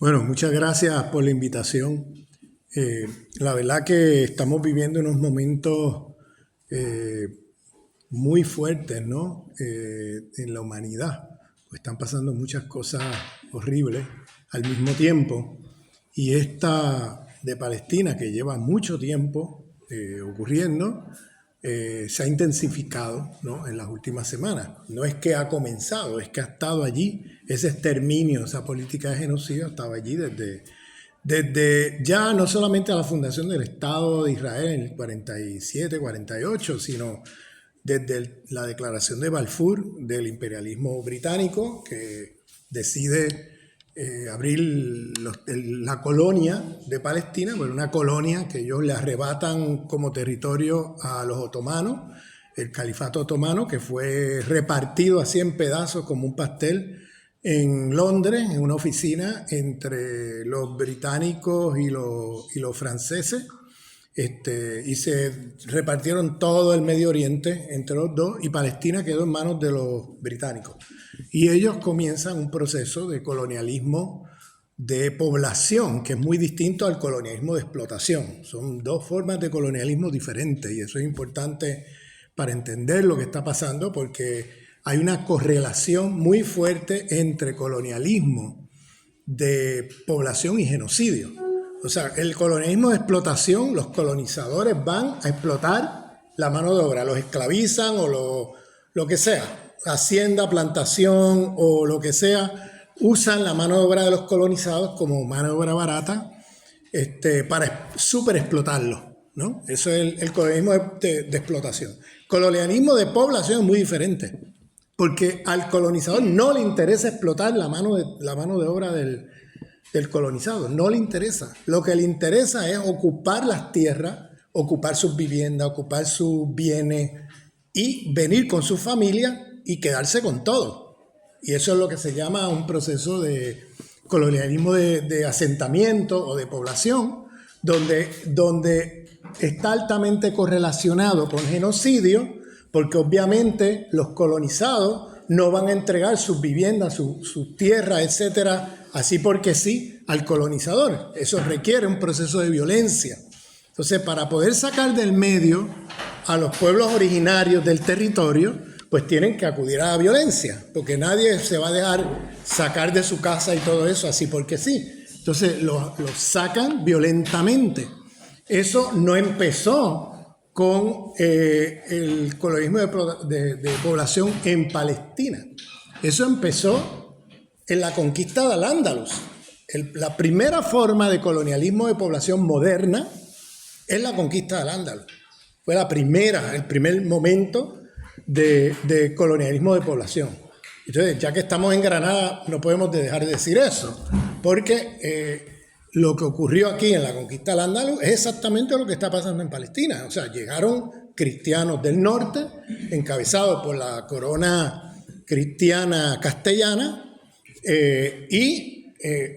Bueno, muchas gracias por la invitación. La verdad que estamos viviendo unos momentos eh, muy fuertes, ¿no? En la humanidad. Pues están pasando muchas cosas horribles al mismo tiempo. Y esta de Palestina, que lleva mucho tiempo ocurriendo, se ha intensificado, ¿no? En las últimas semanas. No es que ha comenzado, es que ha estado allí. Ese exterminio, esa política de genocidio estaba allí desde ya no solamente a la fundación del Estado de Israel en el 47, 48, sino desde la declaración de Balfour del imperialismo británico, que decide abrir la colonia de Palestina, bueno, una colonia que ellos le arrebatan como territorio a los otomanos, el califato otomano, que fue repartido así en pedazos como un pastel en Londres, en una oficina entre los británicos y los franceses. Y se repartieron todo el Medio Oriente entre los dos y Palestina quedó en manos de los británicos. Y ellos comienzan un proceso de colonialismo de población que es muy distinto al colonialismo de explotación. Son dos formas de colonialismo diferentes y eso es importante para entender lo que está pasando porque hay una correlación muy fuerte entre colonialismo de población y genocidio. O sea, el colonialismo de explotación, los colonizadores van a explotar la mano de obra, los esclavizan o lo que sea, hacienda, plantación o lo que sea, usan la mano de obra de los colonizados como mano de obra barata para súper explotarlos, ¿no? Eso es el colonialismo de explotación. Colonialismo de población es muy diferente, porque al colonizador no le interesa explotar la mano de obra del colonizado, no le interesa. Lo que le interesa es ocupar las tierras, ocupar sus viviendas, ocupar sus bienes y venir con su familia y quedarse con todo. Y eso es lo que se llama un proceso de colonialismo de asentamiento o de población, donde está altamente correlacionado con genocidio, porque obviamente los colonizados no van a entregar sus viviendas, sus tierras, etcétera, así porque sí, al colonizador. Eso requiere un proceso de violencia. Entonces, para poder sacar del medio a los pueblos originarios del territorio, pues tienen que acudir a la violencia, porque nadie se va a dejar sacar de su casa y todo eso así porque sí. Entonces, los sacan violentamente. Eso no empezó con el colonialismo de población en Palestina. Eso empezó en la conquista de Al-Ándalus. La primera forma de colonialismo de población moderna es la conquista de Al-Ándalus. Fue el primer momento de colonialismo de población. Entonces, ya que estamos en Granada, no podemos dejar de decir eso, porque lo que ocurrió aquí en la conquista del Al-Ándalus es exactamente lo que está pasando en Palestina. O sea, llegaron cristianos del norte, encabezados por la corona cristiana castellana,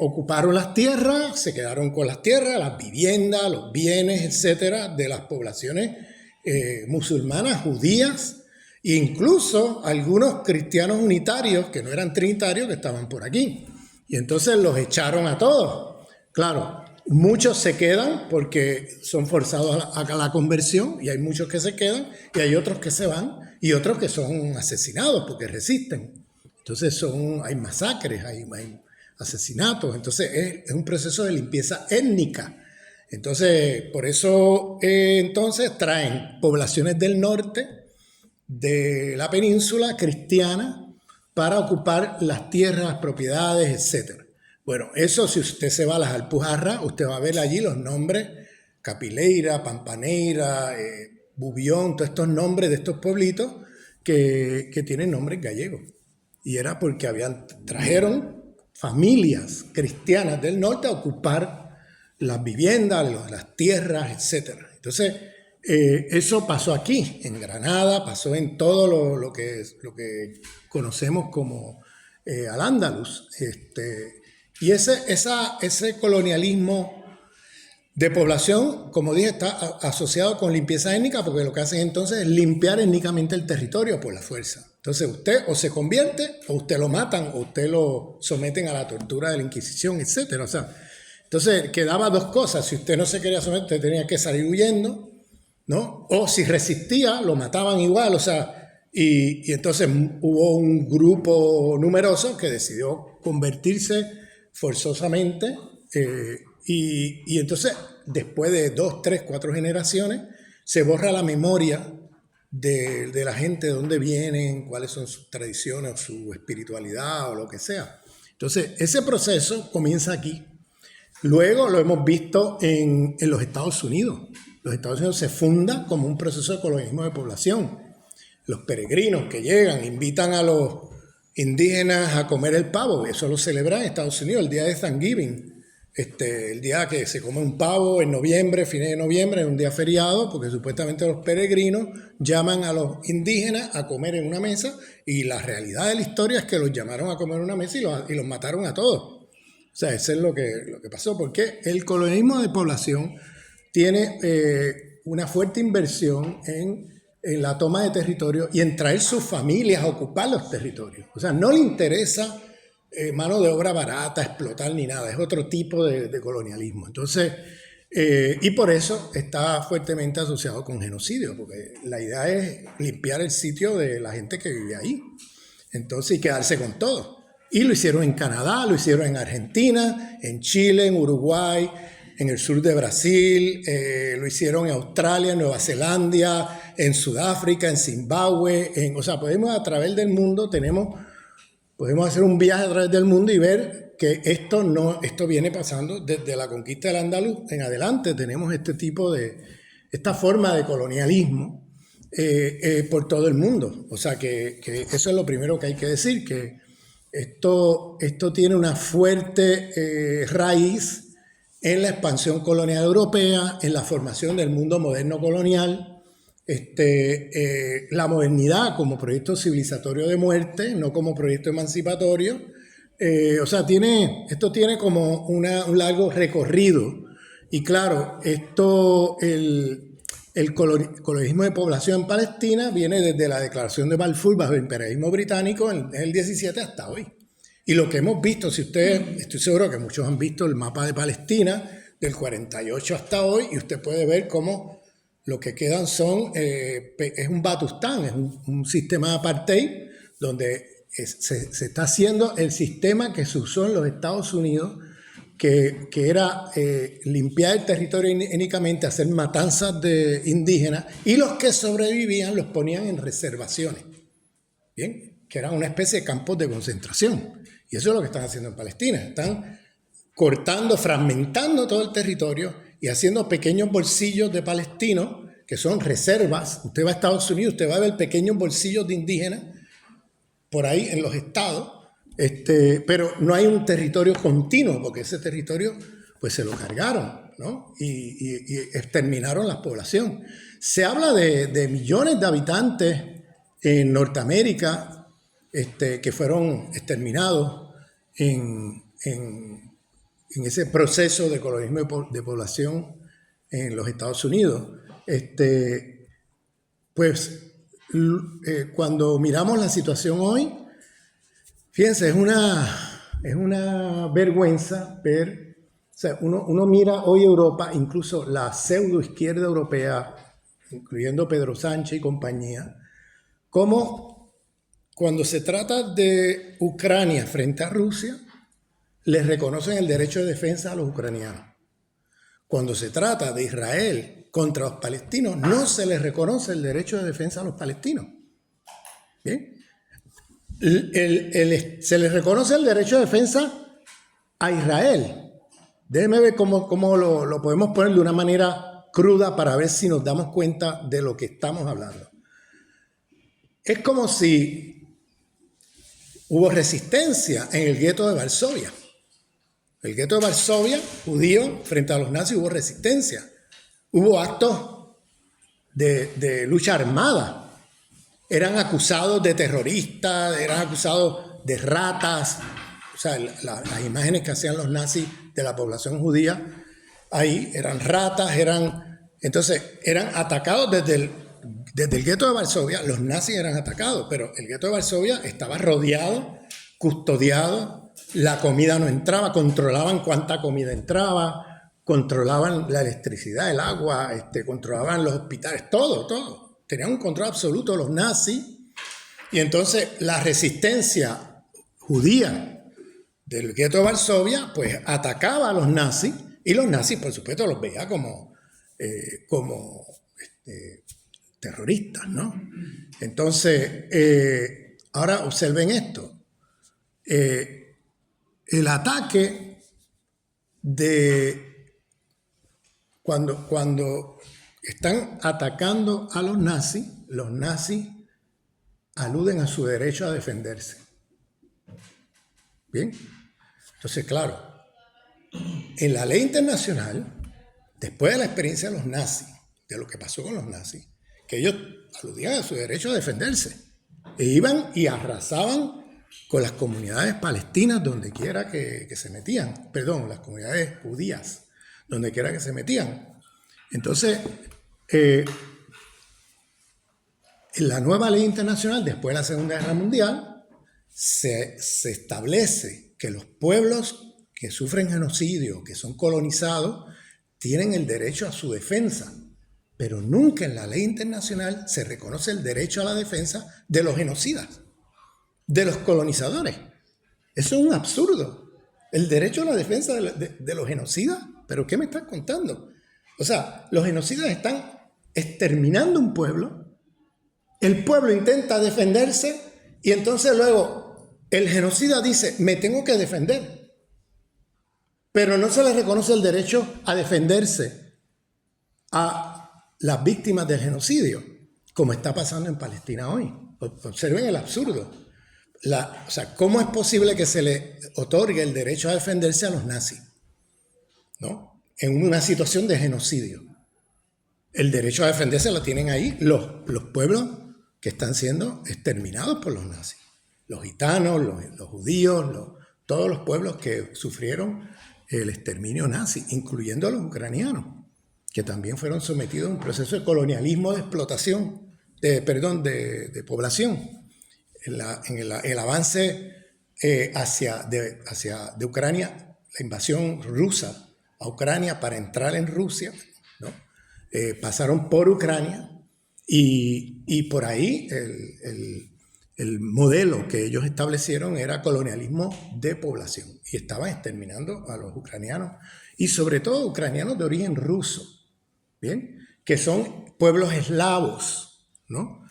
ocuparon las tierras, se quedaron con las tierras, las viviendas, los bienes, etcétera, de las poblaciones musulmanas, judías, e incluso algunos cristianos unitarios, que no eran trinitarios, que estaban por aquí. Y entonces los echaron a todos. Claro, muchos se quedan porque son forzados a la conversión y hay muchos que se quedan y hay otros que se van y otros que son asesinados porque resisten. Entonces hay masacres, hay asesinatos, entonces es un proceso de limpieza étnica. Entonces, por eso entonces traen poblaciones del norte, de la península cristiana, para ocupar las tierras, las propiedades, etc. Bueno, eso si usted se va a las Alpujarras, usted va a ver allí los nombres, Capileira, Pampaneira, Bubión, todos estos nombres de estos pueblitos que tienen nombres gallegos. Y era porque trajeron familias cristianas del norte a ocupar las viviendas, las tierras, etc. Entonces, eso pasó aquí, en Granada, pasó en todo lo que conocemos como Al-Ándalus. Y ese colonialismo de población, como dije, está asociado con limpieza étnica, porque lo que hacen entonces es limpiar étnicamente el territorio por la fuerza. Entonces usted o se convierte, o usted lo matan, o usted lo someten a la tortura de la Inquisición, etcétera. O sea, entonces quedaba dos cosas. Si usted no se quería someter, usted tenía que salir huyendo, ¿no? O si resistía, lo mataban igual. O sea, y entonces hubo un grupo numeroso que decidió convertirse forzosamente. Y entonces, después de 2, 3, 4 generaciones, se borra la memoria de la gente, de dónde vienen, cuáles son sus tradiciones, o su espiritualidad o lo que sea. Entonces, ese proceso comienza aquí. Luego lo hemos visto en los Estados Unidos. Los Estados Unidos se funda como un proceso de colonialismo de población. Los peregrinos que llegan invitan a los indígenas a comer el pavo. Eso lo celebran en Estados Unidos, el día de Thanksgiving. El día que se come un pavo en noviembre, fines de noviembre, es un día feriado, porque supuestamente los peregrinos llaman a los indígenas a comer en una mesa, y la realidad de la historia es que los llamaron a comer en una mesa y los mataron a todos. O sea, eso es lo que pasó, porque el colonialismo de población tiene una fuerte inversión en la toma de territorio y en traer sus familias a ocupar los territorios. O sea, no le interesa mano de obra barata, explotar ni nada, es otro tipo de colonialismo. Entonces, y por eso está fuertemente asociado con genocidio, porque la idea es limpiar el sitio de la gente que vive ahí, entonces, y quedarse con todo. Y lo hicieron en Canadá, lo hicieron en Argentina, en Chile, en Uruguay, en el sur de Brasil, lo hicieron en Australia, en Nueva Zelanda, en Sudáfrica, en Zimbabue, o sea, podemos a través del mundo, podemos hacer un viaje a través del mundo y ver que esto viene pasando desde la conquista del Andaluz en adelante. Tenemos esta forma de colonialismo por todo el mundo. O sea que eso es lo primero que hay que decir, que esto tiene una fuerte raíz en la expansión colonial europea, en la formación del mundo moderno colonial. La modernidad como proyecto civilizatorio de muerte, no como proyecto emancipatorio. O sea, esto tiene como un largo recorrido. Y claro, el colonialismo de población en Palestina viene desde la declaración de Balfour bajo el imperialismo británico en el 17 hasta hoy. Y lo que hemos visto, estoy seguro que muchos han visto el mapa de Palestina del 48 hasta hoy, y usted puede ver cómo lo que quedan es un Batustán, es un sistema de apartheid donde se está haciendo el sistema que se usó en los Estados Unidos, que era limpiar el territorio étnicamente, hacer matanzas de indígenas, y los que sobrevivían los ponían en reservaciones, ¿bien? Que eran una especie de campos de concentración. Y eso es lo que están haciendo en Palestina. Están cortando, fragmentando todo el territorio y haciendo pequeños bolsillos de palestinos, que son reservas. Usted va a Estados Unidos, usted va a ver pequeños bolsillos de indígenas por ahí en los estados, pero no hay un territorio continuo, porque ese territorio pues se lo cargaron, ¿no? Y exterminaron la población. Se habla de millones de habitantes en Norteamérica que fueron exterminados en ese proceso de colonialismo de población en los Estados Unidos. Cuando miramos la situación hoy, fíjense, es una vergüenza ver, o sea, uno mira hoy Europa, incluso la pseudo izquierda europea, incluyendo Pedro Sánchez y compañía, como cuando se trata de Ucrania frente a Rusia, les reconocen el derecho de defensa a los ucranianos. Cuando se trata de Israel contra los palestinos, no se les reconoce el derecho de defensa a los palestinos. ¿Bien? Se les reconoce el derecho de defensa a Israel. Déjenme ver cómo lo podemos poner de una manera cruda para ver si nos damos cuenta de lo que estamos hablando. Es como si hubo resistencia en el gueto de Varsovia. El gueto de Varsovia, judío, frente a los nazis hubo resistencia. Hubo actos de lucha armada. Eran acusados de terroristas, eran acusados de ratas. O sea, las imágenes que hacían los nazis de la población judía, ahí eran ratas, entonces eran atacados desde desde el gueto de Varsovia los nazis eran atacados, pero el gueto de Varsovia estaba rodeado, custodiado, la comida no entraba, controlaban cuánta comida entraba, controlaban la electricidad, el agua, controlaban los hospitales, todo. Tenían un control absoluto los nazis. Y entonces la resistencia judía del gueto de Varsovia pues atacaba a los nazis, y los nazis por supuesto los veía como terroristas, ¿no? Entonces, ahora observen esto. El ataque de cuando están atacando a los nazis aluden a su derecho a defenderse. Bien, entonces claro, en la ley internacional, después de la experiencia de los nazis, de lo que pasó con los nazis, que ellos aludían a su derecho a defenderse, e iban y arrasaban con las comunidades palestinas donde quiera que se metían, perdón, las comunidades judías, donde quiera que se metían. Entonces, en la nueva ley internacional, después de la Segunda Guerra Mundial, se establece que los pueblos que sufren genocidio, que son colonizados, tienen el derecho a su defensa, pero nunca en la ley internacional se reconoce el derecho a la defensa de los genocidas, de los colonizadores. Eso es un absurdo. El derecho a la defensa de los genocidas, ¿pero qué me estás contando? O sea, los genocidas están exterminando un pueblo, el pueblo intenta defenderse y entonces luego el genocida dice, me tengo que defender, pero no se le reconoce el derecho a defenderse a las víctimas del genocidio, como está pasando en Palestina hoy. Observen el absurdo. O sea, ¿cómo es posible que se le otorgue el derecho a defenderse a los nazis, ¿no? En una situación de genocidio? El derecho a defenderse lo tienen ahí los pueblos que están siendo exterminados por los nazis. Los gitanos, los judíos, todos los pueblos que sufrieron el exterminio nazi, incluyendo los ucranianos, que también fueron sometidos a un proceso de colonialismo, de explotación, de población. En el avance de Ucrania, la invasión rusa a Ucrania para entrar en Rusia, ¿no? Pasaron por Ucrania y por ahí el modelo que ellos establecieron era colonialismo de población y estaban exterminando a los ucranianos y sobre todo ucranianos de origen ruso, ¿bien? Que son pueblos eslavos, ¿no?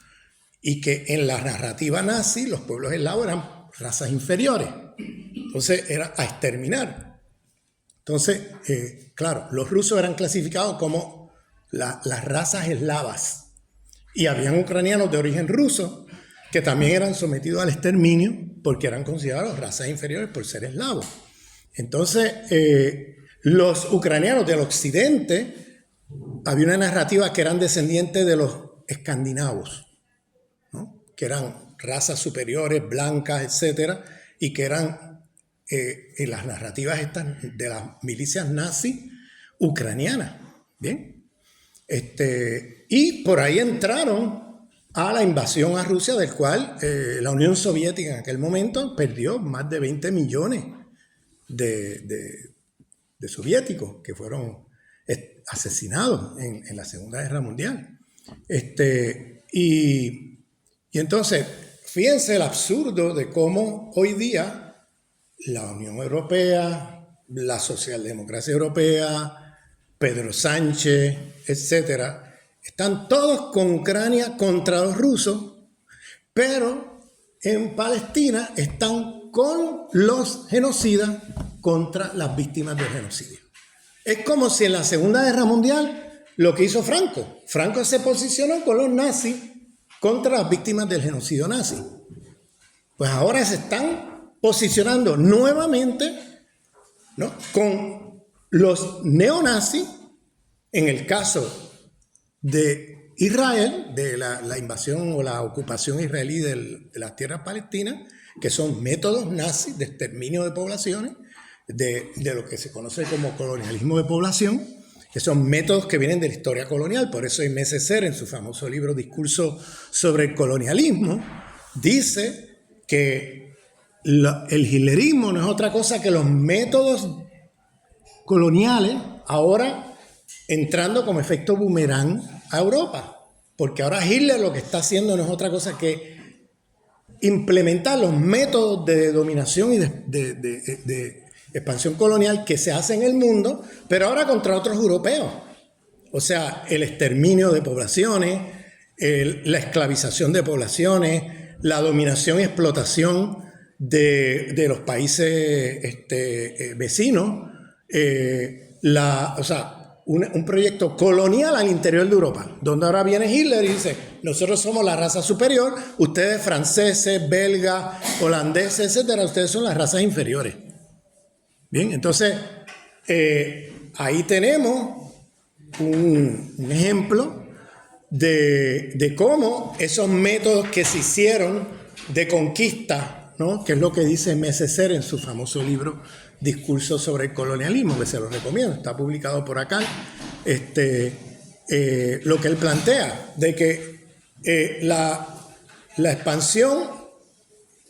Y que en la narrativa nazi los pueblos eslavos eran razas inferiores, entonces era a exterminar. Entonces, claro, los rusos eran clasificados como las razas eslavas y habían ucranianos de origen ruso que también eran sometidos al exterminio porque eran considerados razas inferiores por ser eslavos. Entonces, los ucranianos del occidente, había una narrativa que eran descendientes de los escandinavos, ¿no? Que eran razas superiores, blancas, etcétera, y que eran en las narrativas estas de las milicias nazis ucranianas, ¿bien? Y por ahí entraron a la invasión a Rusia, del cual la Unión Soviética en aquel momento perdió más de 20 millones de soviéticos que fueron asesinados en la Segunda Guerra Mundial. Y entonces, fíjense el absurdo de cómo hoy día la Unión Europea, la socialdemocracia europea, Pedro Sánchez, etcétera, están todos con Ucrania contra los rusos, pero en Palestina están con los genocidas contra las víctimas del genocidio. Es como si en la Segunda Guerra Mundial lo que hizo Franco. Franco se posicionó con los nazis contra las víctimas del genocidio nazi. Pues ahora se están posicionando nuevamente, ¿no?, con los neonazis, en el caso de Israel, de la invasión o la ocupación israelí de las tierras palestinas, que son métodos nazis de exterminio de poblaciones, de lo que se conoce como colonialismo de población. que son métodos que vienen de la historia colonial. Por eso Mesecer, en su famoso libro Discurso sobre el colonialismo, dice que el hitlerismo no es otra cosa que los métodos coloniales ahora entrando como efecto boomerang a Europa. Porque ahora Hitler lo que está haciendo no es otra cosa que implementar los métodos de dominación y de expansión colonial que se hace en el mundo, pero ahora contra otros europeos. O sea, el exterminio de poblaciones, la esclavización de poblaciones, la dominación y explotación de los países vecinos, o sea, un proyecto colonial al interior de Europa, donde ahora viene Hitler y dice, nosotros somos la raza superior, ustedes franceses, belgas, holandeses, etcétera, ustedes son las razas inferiores. Bien, entonces, ahí tenemos un ejemplo de cómo esos métodos que se hicieron de conquista, ¿no? Que es lo que dice Mesecer en su famoso libro Discurso sobre el colonialismo, que se lo recomiendo, está publicado por acá, lo que él plantea, de que la expansión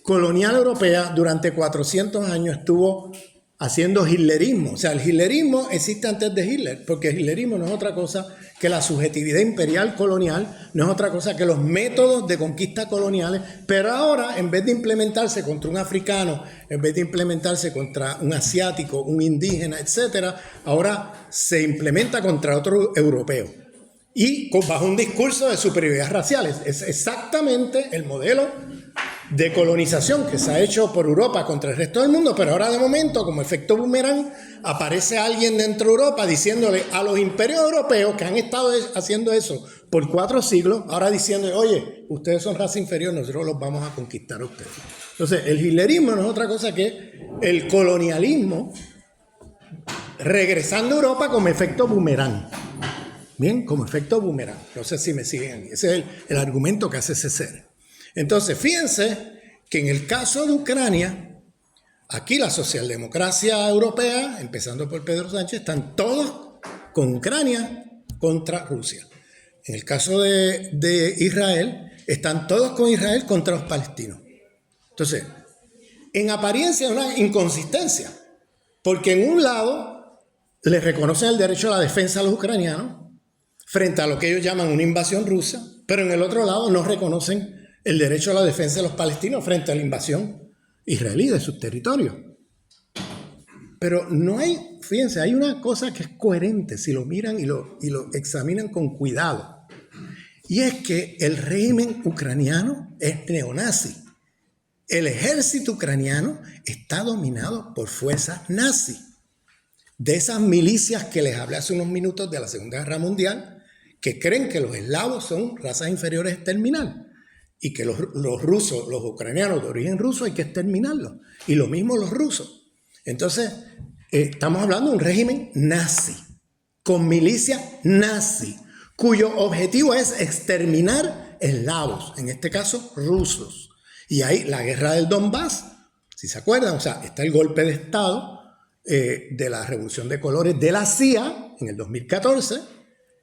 colonial europea durante 400 años estuvo haciendo hitlerismo. O sea, el hitlerismo existe antes de Hitler, porque el hitlerismo no es otra cosa que la subjetividad imperial colonial, no es otra cosa que los métodos de conquista coloniales, pero ahora, en vez de implementarse contra un africano, en vez de implementarse contra un asiático, un indígena, etcétera, ahora se implementa contra otro europeo. Y bajo un discurso de superioridad racial. Es exactamente el modelo de colonización que se ha hecho por Europa contra el resto del mundo, pero ahora de momento, como efecto boomerang, aparece alguien dentro de Europa diciéndole a los imperios europeos que han estado haciendo eso por 4 siglos, ahora diciendo, oye, ustedes son raza inferior, nosotros los vamos a conquistar a ustedes. Entonces, el hitlerismo no es otra cosa que el colonialismo regresando a Europa como efecto boomerang. Bien, como efecto boomerang. No sé si me siguen aquí. Ese es el argumento que hace Mesecer. Entonces, fíjense que en el caso de Ucrania, aquí la socialdemocracia europea, empezando por Pedro Sánchez, están todos con Ucrania contra Rusia. En el caso de Israel, están todos con Israel contra los palestinos. Entonces, en apariencia es una inconsistencia, porque en un lado les reconocen el derecho a la defensa a los ucranianos frente a lo que ellos llaman una invasión rusa, pero en el otro lado no reconocen el derecho a la defensa de los palestinos frente a la invasión israelí de sus territorios. Pero no hay, fíjense, hay una cosa que es coherente si lo miran y lo examinan con cuidado. Y es que el régimen ucraniano es neonazi. El ejército ucraniano está dominado por fuerzas nazis. De esas milicias que les hablé hace unos minutos de la Segunda Guerra Mundial, que creen que los eslavos son razas inferiores a exterminar. Y que los rusos, los ucranianos de origen ruso hay que exterminarlos. Y lo mismo los rusos. Entonces, estamos hablando de un régimen nazi, con milicias nazi, cuyo objetivo es exterminar eslavos, en este caso rusos. Y ahí la guerra del Donbass, si se acuerdan, o sea, está el golpe de Estado de la Revolución de Colores de la CIA en el 2014.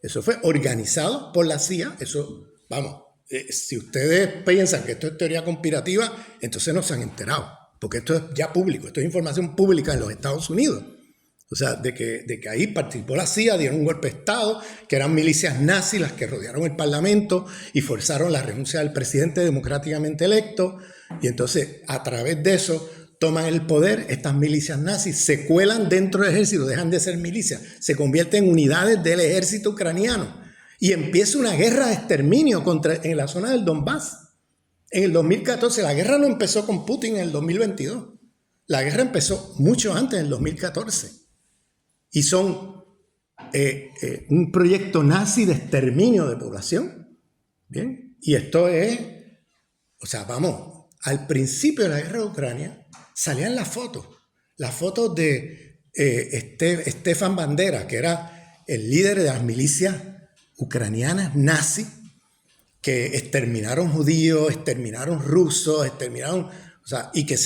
Eso fue organizado por la CIA. Eso, vamos. Si ustedes piensan que esto es teoría conspirativa, entonces no se han enterado, porque esto es ya público, esto es información pública en los Estados Unidos. O sea, de que ahí participó la CIA, dieron un golpe de Estado, que eran milicias nazis las que rodearon el Parlamento y forzaron la renuncia del presidente democráticamente electo, y entonces a través de eso toman el poder, estas milicias nazis se cuelan dentro del ejército, dejan de ser milicias, se convierten en unidades del ejército ucraniano. Y empieza una guerra de exterminio en la zona del Donbass. En el 2014, la guerra no empezó con Putin en el 2022. La guerra empezó mucho antes, en el 2014. Y son un proyecto nazi de exterminio de población. ¿Bien? Y esto es, o sea, vamos, al principio de la guerra de Ucrania salían las fotos de Stefan Bandera, que era el líder de las milicias ucranianas nazis, que exterminaron judíos, exterminaron rusos, exterminaron, o sea, y que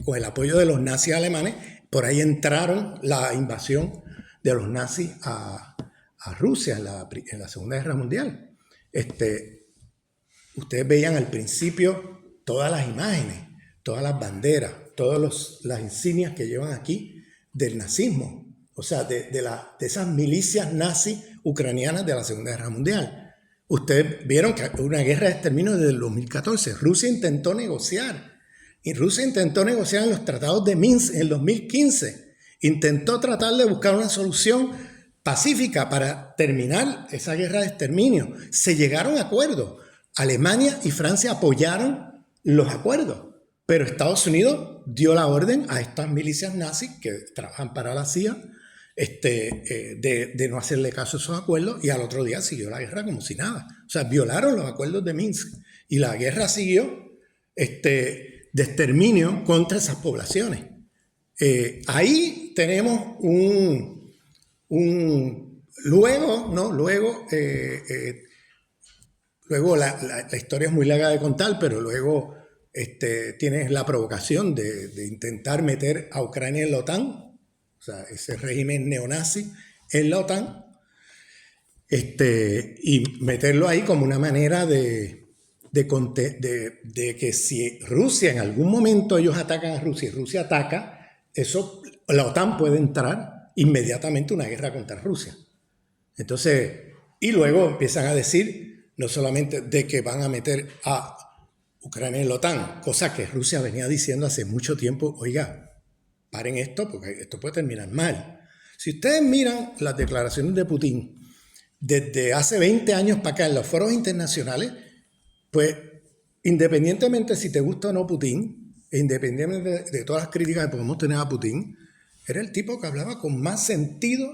con el apoyo de los nazis alemanes, por ahí entraron la invasión de los nazis a Rusia en la Segunda Guerra Mundial. Ustedes veían al principio todas las imágenes, todas las banderas, todas las insignias que llevan aquí del nazismo, o sea, de esas milicias nazis ucranianas de la Segunda Guerra Mundial. Ustedes vieron que hubo una guerra de exterminio desde el 2014. Rusia intentó negociar. Y Rusia intentó negociar en los tratados de Minsk en el 2015. Intentó tratar de buscar una solución pacífica para terminar esa guerra de exterminio. Se llegaron a acuerdos. Alemania y Francia apoyaron los acuerdos. Pero Estados Unidos dio la orden a estas milicias nazis que trabajan para la CIA de no hacerle caso a esos acuerdos, y al otro día siguió la guerra como si nada. O sea, violaron los acuerdos de Minsk y la guerra siguió de exterminio contra esas poblaciones. Ahí tenemos luego la historia es muy larga de contar, pero luego tienes la provocación de intentar meter a Ucrania en la OTAN, o sea, ese régimen neonazi en la OTAN, y meterlo ahí como una manera de que si Rusia en algún momento ellos atacan a Rusia y Rusia ataca, la OTAN puede entrar inmediatamente una guerra contra Rusia. Entonces, y luego empiezan a decir no solamente de que van a meter a Ucrania en la OTAN, cosa que Rusia venía diciendo hace mucho tiempo: oiga, paren esto porque esto puede terminar mal. Si ustedes miran las declaraciones de Putin desde hace 20 años para acá en los foros internacionales, pues independientemente si te gusta o no Putin, e independientemente de todas las críticas que podemos tener a Putin, era el tipo que hablaba con más sentido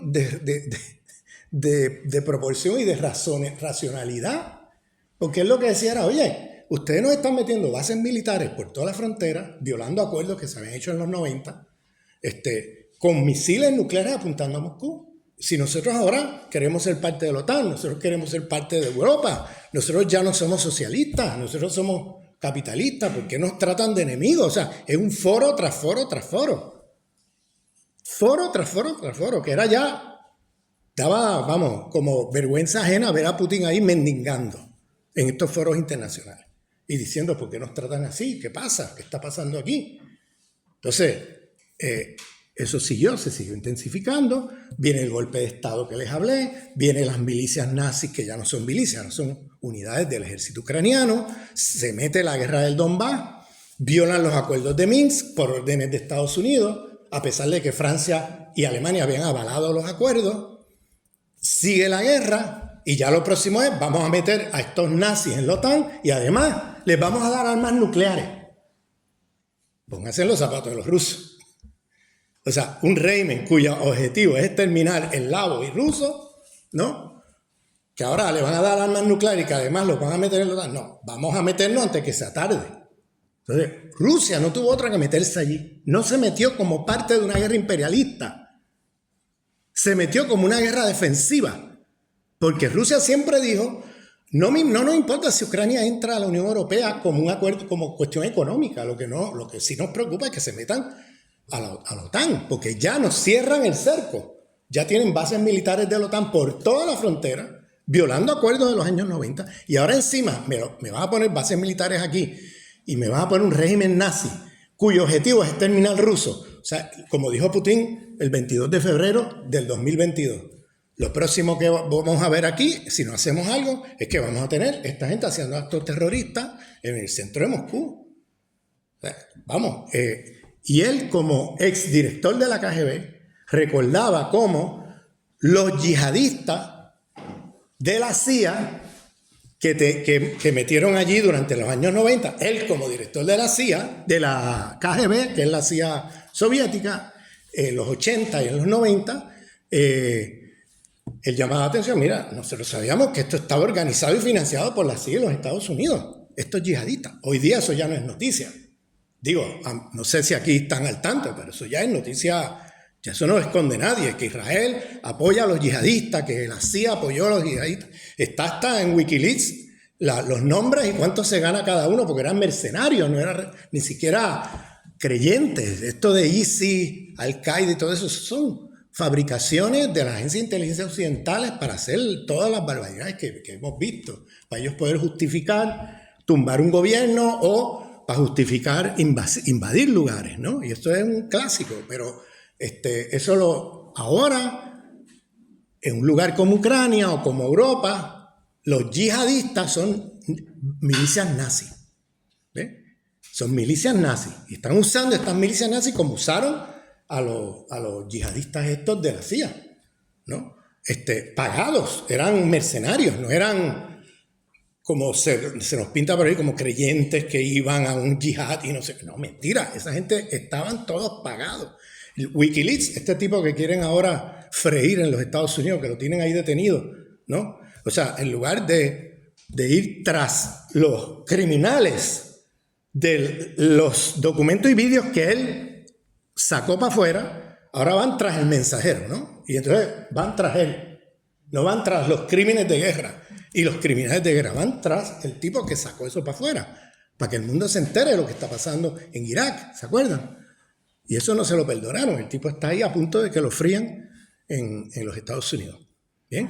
de proporción y de racionalidad. Porque él lo que decía era: oye, ustedes nos están metiendo bases militares por toda la frontera, violando acuerdos que se habían hecho en los 90, con misiles nucleares apuntando a Moscú. Si nosotros ahora queremos ser parte de la OTAN, nosotros queremos ser parte de Europa, nosotros ya no somos socialistas, nosotros somos capitalistas, ¿por qué nos tratan de enemigos? O sea, es un foro tras foro tras foro. Foro tras foro tras foro, que era ya, daba, vamos, como vergüenza ajena ver a Putin ahí mendigando en estos foros internacionales y diciendo: ¿por qué nos tratan así? ¿Qué pasa? ¿Qué está pasando aquí? Entonces, eso se siguió intensificando. Viene el golpe de Estado que les hablé, vienen las milicias nazis, que ya no son milicias, no son unidades del ejército ucraniano, se mete la guerra del Donbass, violan los acuerdos de Minsk por órdenes de Estados Unidos, a pesar de que Francia y Alemania habían avalado los acuerdos. Sigue la guerra y ya lo próximo es: vamos a meter a estos nazis en la OTAN y además les vamos a dar armas nucleares. Pónganse en los zapatos de los rusos. O sea, un régimen cuyo objetivo es exterminar eslavos y rusos, ¿no? Que ahora le van a dar armas nucleares y que además los van a meter en la OTAN. No, vamos a meternos antes que sea tarde. Entonces, Rusia no tuvo otra que meterse allí. No se metió como parte de una guerra imperialista. Se metió como una guerra defensiva. Porque Rusia siempre dijo: no nos importa si Ucrania entra a la Unión Europea como un acuerdo, como cuestión económica. Lo que sí nos preocupa es que se metan a la OTAN, porque ya nos cierran el cerco. Ya tienen bases militares de la OTAN por toda la frontera, violando acuerdos de los años 90, y ahora encima me van a poner bases militares aquí y me van a poner un régimen nazi cuyo objetivo es exterminar al ruso. O sea, como dijo Putin el 22 de febrero del 2022, lo próximo que vamos a ver aquí, si no hacemos algo, es que vamos a tener esta gente haciendo actos terroristas en el centro de Moscú. O sea, vamos, y él, como exdirector de la KGB, recordaba cómo los yihadistas de la CIA que metieron allí durante los años 90, él como director de la CIA, de la KGB, que es la CIA soviética, en los 80 y en los 90, él llamaba la atención: mira, nosotros sabíamos que esto estaba organizado y financiado por la CIA en los Estados Unidos, estos yihadistas. Hoy día eso ya no es noticia. Digo, no sé si aquí están al tanto, pero eso ya es noticia, ya eso no lo esconde nadie, que Israel apoya a los yihadistas, que la CIA apoyó a los yihadistas. Está hasta en Wikileaks los nombres y cuánto se gana cada uno, porque eran mercenarios, no eran ni siquiera creyentes. Esto de ISIS, Al-Qaeda y todo eso son fabricaciones de las agencias de inteligencia occidentales para hacer todas las barbaridades que hemos visto, para ellos poder justificar tumbar un gobierno o para justificar invadir lugares, ¿no? Y esto es un clásico, pero ahora, en un lugar como Ucrania o como Europa, los yihadistas son milicias nazis, ¿ves? Son milicias nazis y están usando estas milicias nazis como usaron a los yihadistas estos de la CIA, ¿no? Pagados, eran mercenarios, no eran como se nos pinta por ahí como creyentes que iban a un yihad y no sé, no, mentira, esa gente estaban todos pagados. Wikileaks, este tipo que quieren ahora freír en los Estados Unidos, que lo tienen ahí detenido, ¿no? O sea, en lugar de ir tras los criminales de los documentos y vídeos que él sacó para afuera, ahora van tras el mensajero, ¿no? Y entonces van tras él, no van tras los crímenes de guerra. Y los criminales de guerra van tras el tipo que sacó eso para afuera, para que el mundo se entere de lo que está pasando en Irak, ¿se acuerdan? Y eso no se lo perdonaron, el tipo está ahí a punto de que lo frían en los Estados Unidos. ¿Bien?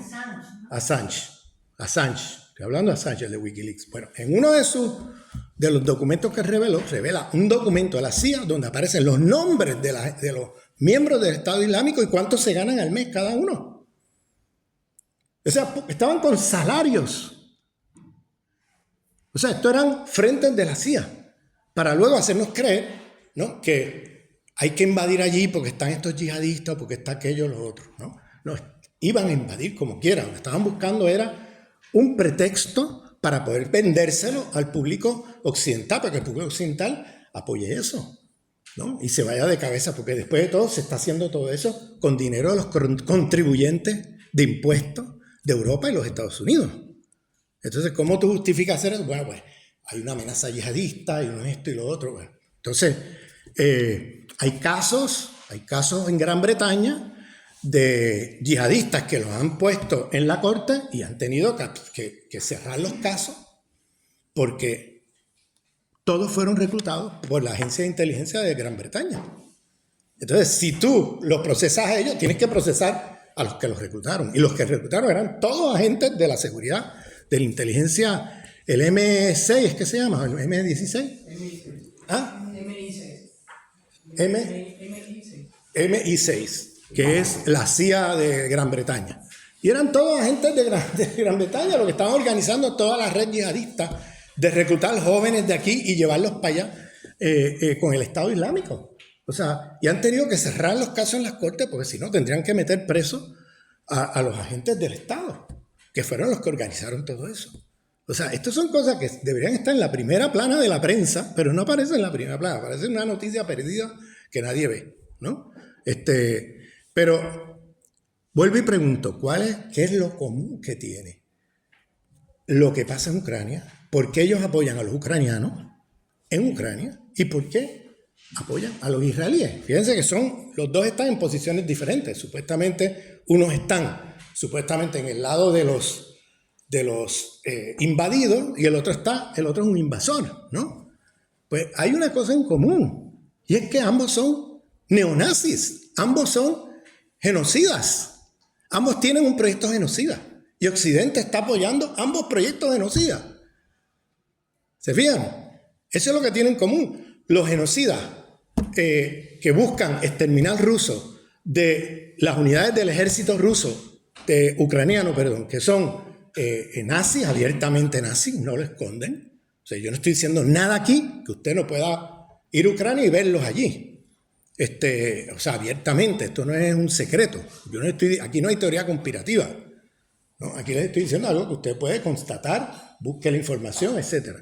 Assange, estoy hablando de Assange, el de Wikileaks. Bueno, en uno de los documentos que revela un documento de la CIA donde aparecen los nombres de los miembros del Estado Islámico y cuánto se ganan al mes cada uno. O sea, estaban con salarios. O sea, esto eran frentes de la CIA para luego hacernos creer, ¿no?, que hay que invadir allí porque están estos yihadistas, porque está aquello, los otros, ¿no? No, iban a invadir como quieran. Lo que estaban buscando era un pretexto para poder vendérselo al público occidental, para que el público occidental apoye eso, ¿no? Y se vaya de cabeza, porque después de todo se está haciendo todo eso con dinero de los contribuyentes de impuestos de Europa y los Estados Unidos. Entonces, ¿cómo tú justificas hacer eso? Bueno, pues hay una amenaza yihadista, hay esto y lo otro. Bueno, entonces, hay casos en Gran Bretaña de yihadistas que los han puesto en la corte y han tenido que cerrar los casos porque todos fueron reclutados por la agencia de inteligencia de Gran Bretaña. Entonces, si tú los procesas a ellos, tienes que procesar a los que los reclutaron. Y los que reclutaron eran todos agentes de la seguridad, de la inteligencia, el M6, ¿es que se llama? ¿El M16? ¿Ah? MI6, que es la CIA de Gran Bretaña. Y eran todos agentes de Gran Bretaña, los que estaban organizando toda la red yihadista de reclutar jóvenes de aquí y llevarlos para allá con el Estado Islámico. O sea, y han tenido que cerrar los casos en las cortes porque si no tendrían que meter presos a los agentes del Estado, que fueron los que organizaron todo eso. O sea, estas son cosas que deberían estar en la primera plana de la prensa, pero no aparecen en la primera plana, aparece una noticia perdida que nadie ve, ¿no? Pero vuelvo y pregunto, ¿qué es lo común que tiene lo que pasa en Ucrania? ¿Por qué ellos apoyan a los ucranianos en Ucrania? ¿Y por qué apoyan a los israelíes? Fíjense que los dos están en posiciones diferentes. Supuestamente, unos están supuestamente en el lado de los invadidos y el otro es un invasor, ¿no? Pues hay una cosa en común y es que ambos son neonazis, ambos son genocidas, ambos tienen un proyecto genocida y Occidente está apoyando ambos proyectos genocidas. ¿Se fijan? Eso es lo que tienen en común. Los genocidas que buscan exterminar rusos de las unidades del ejército ruso, ucraniano, que son nazis, abiertamente nazis, no lo esconden. O sea, yo no estoy diciendo nada aquí que usted no pueda ir a Ucrania y verlos allí. O sea, abiertamente, esto no es un secreto. Aquí no hay teoría conspirativa, ¿no? Aquí les estoy diciendo algo que usted puede constatar, busque la información, etc.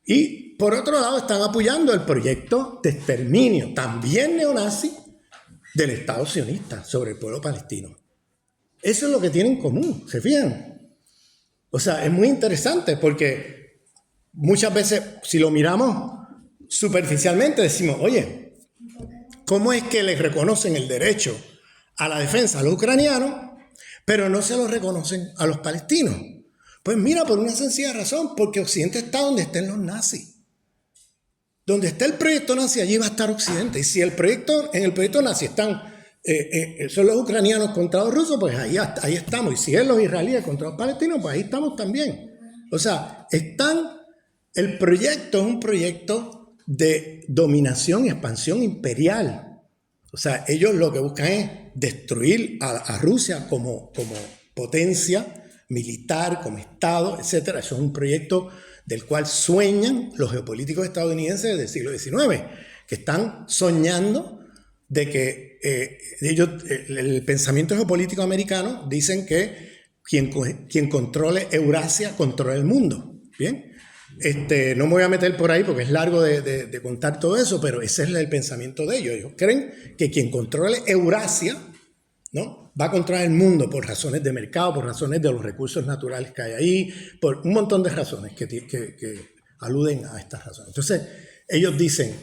Y por otro lado están apoyando el proyecto de exterminio, también neonazi, del Estado sionista sobre el pueblo palestino. Eso es lo que tienen en común, ¿se fijan? O sea, es muy interesante porque muchas veces, si lo miramos superficialmente, decimos, oye, ¿cómo es que les reconocen el derecho a la defensa a los ucranianos, pero no se lo reconocen a los palestinos? Pues mira, por una sencilla razón, porque Occidente está donde estén los nazis. Donde esté el proyecto nazi, allí va a estar Occidente. Y si en el proyecto nazi están son los ucranianos contra los rusos, pues ahí estamos. Y si es los israelíes contra los palestinos, pues ahí estamos también. O sea, el proyecto es un proyecto de dominación y expansión imperial. O sea, ellos lo que buscan es destruir a Rusia como potencia militar, como Estado, etc. Eso es un proyecto del cual sueñan los geopolíticos estadounidenses del siglo XIX, que están soñando de que el pensamiento geopolítico americano dicen que quien controle Eurasia controla el mundo. ¿Bien? No me voy a meter por ahí porque es largo de contar todo eso, pero ese es el pensamiento de ellos. Ellos creen que quien controle Eurasia, ¿no?, va a controlar el mundo por razones de mercado, por razones de los recursos naturales que hay ahí, por un montón de razones que aluden a estas razones. Entonces, ellos dicen,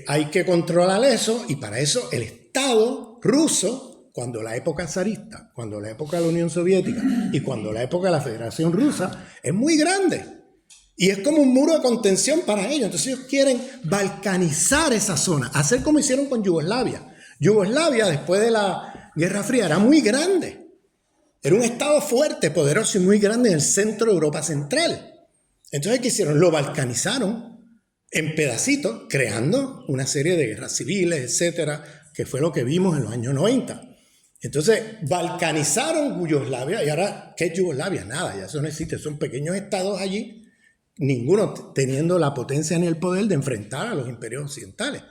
hay que controlar eso, y para eso el Estado ruso, cuando la época zarista, cuando la época de la Unión Soviética y cuando la época de la Federación Rusa, es muy grande. Y es como un muro de contención para ellos. Entonces ellos quieren balcanizar esa zona, hacer como hicieron con Yugoslavia. Yugoslavia, después de la Guerra Fría, era muy grande. Era un estado fuerte, poderoso y muy grande en el centro de Europa Central. Entonces, ¿qué hicieron? Lo balcanizaron en pedacitos, creando una serie de guerras civiles, etcétera, que fue lo que vimos en los años 90. Entonces, balcanizaron Yugoslavia, y ahora, ¿qué es Yugoslavia? Nada, ya eso no existe, son pequeños estados allí, ninguno teniendo la potencia ni el poder de enfrentar a los imperios occidentales.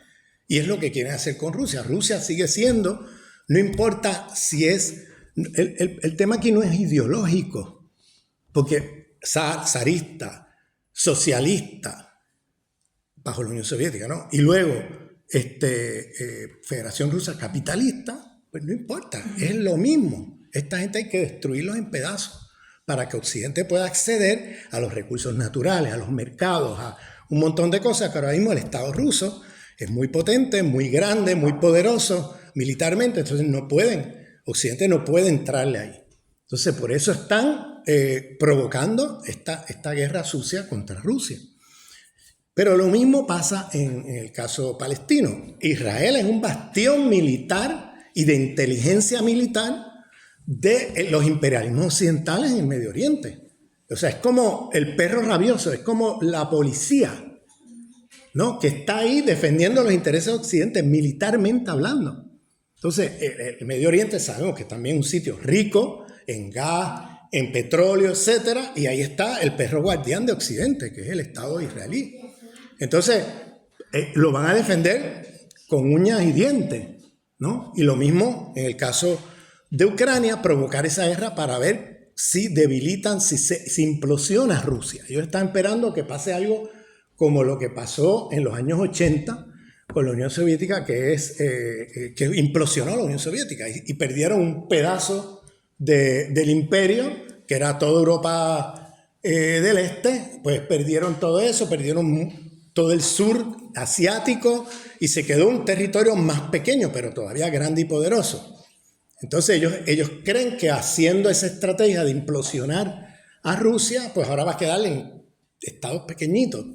Y es lo que quieren hacer con Rusia. Rusia sigue siendo, no importa si es, el tema aquí no es ideológico, porque zarista, socialista, bajo la Unión Soviética, ¿no? Y luego, Federación Rusa capitalista, pues no importa, es lo mismo. Esta gente hay que destruirlos en pedazos para que Occidente pueda acceder a los recursos naturales, a los mercados, a un montón de cosas que ahora mismo el Estado ruso es muy potente, muy grande, muy poderoso militarmente, entonces Occidente no puede entrarle ahí. Entonces por eso están provocando esta guerra sucia contra Rusia. Pero lo mismo pasa en el caso palestino. Israel es un bastión militar y de inteligencia militar de los imperialismos occidentales en el Medio Oriente. O sea, es como el perro rabioso, es como la policía, ¿no?, que está ahí defendiendo los intereses de Occidente militarmente hablando. Entonces, el Medio Oriente sabemos que también es un sitio rico en gas, en petróleo, etcétera, y ahí está el perro guardián de Occidente, que es el Estado israelí. Entonces, lo van a defender con uñas y dientes, ¿no? Y lo mismo en el caso de Ucrania, provocar esa guerra para ver si debilitan, si implosiona Rusia. Ellos están esperando que pase algo como lo que pasó en los años 80 con la Unión Soviética, que implosionó la Unión Soviética y perdieron un pedazo del imperio, que era toda Europa del Este, pues perdieron todo eso, perdieron todo el sur asiático y se quedó un territorio más pequeño, pero todavía grande y poderoso. Entonces ellos creen que haciendo esa estrategia de implosionar a Rusia, pues ahora va a quedar en estados pequeñitos.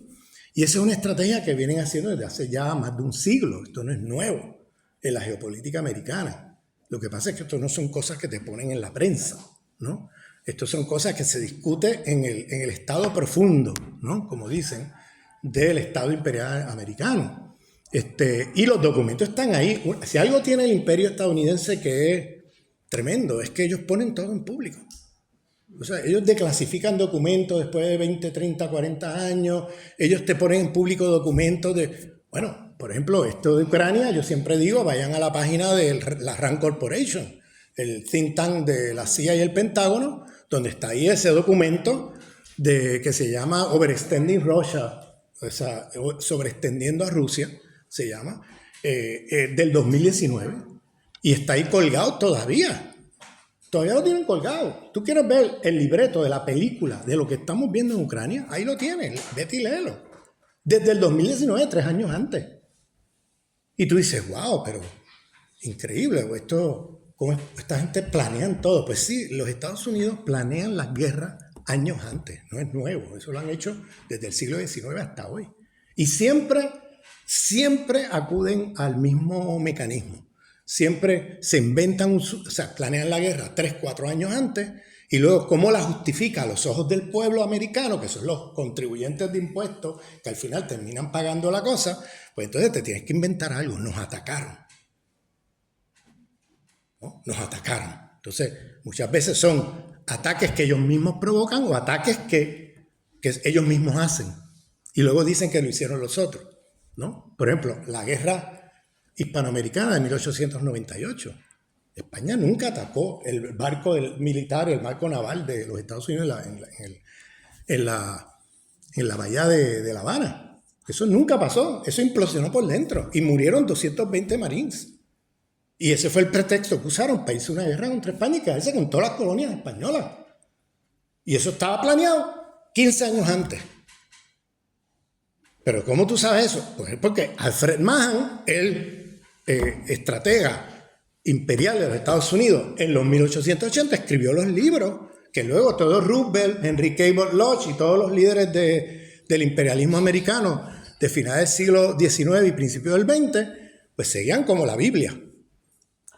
Y esa es una estrategia que vienen haciendo desde hace ya más de un siglo. Esto no es nuevo en la geopolítica americana. Lo que pasa es que esto no son cosas que te ponen en la prensa, ¿no? Esto son cosas que se discuten en el estado profundo, ¿no?, como dicen, del Estado imperial americano. Y los documentos están ahí. Si algo tiene el imperio estadounidense que es tremendo, es que ellos ponen todo en público. O sea, ellos declasifican documentos después de 20, 30, 40 años. Ellos te ponen en público documentos de... Bueno, por ejemplo, esto de Ucrania, yo siempre digo, vayan a la página de la RAND Corporation, el think tank de la CIA y el Pentágono, donde está ahí ese documento que se llama Overextending Russia, o sea, sobreextendiendo a Rusia, se llama, del 2019. Y está ahí colgado todavía. Todavía lo tienen colgado. Tú quieres ver el libreto de la película de lo que estamos viendo en Ucrania, ahí lo tienes, vete y léelo. Desde el 2019, 3 años antes. Y tú dices, wow, pero increíble, ¿cómo esta gente planean todo? Pues sí, los Estados Unidos planean las guerras años antes, no es nuevo, eso lo han hecho desde el siglo XIX hasta hoy. Y siempre acuden al mismo mecanismo. siempre se inventan, o sea, planean la guerra 3, 4 años antes, y luego cómo la justifica a los ojos del pueblo americano, que son los contribuyentes de impuestos, que al final terminan pagando la cosa, pues entonces te tienes que inventar algo. Nos atacaron, ¿no? Nos atacaron. Entonces, muchas veces son ataques que ellos mismos provocan o ataques que ellos mismos hacen. Y luego dicen que lo hicieron los otros, ¿no? Por ejemplo, la guerra hispanoamericana de 1898. España nunca atacó el barco militar, el barco naval de los Estados Unidos en la bahía de La Habana. Eso nunca pasó. Eso implosionó por dentro. Y murieron 220 marines. Y ese fue el pretexto que usaron para irse a una guerra contra España y quedarse con todas las colonias españolas. Y eso estaba planeado 15 años antes. Pero ¿cómo tú sabes eso? Pues porque Alfred Mahan, el estratega imperial de los Estados Unidos, en los 1880 escribió los libros que luego todos Roosevelt, Henry Cabot Lodge y todos los líderes del imperialismo americano de finales del siglo XIX y principios del XX, pues seguían como la Biblia.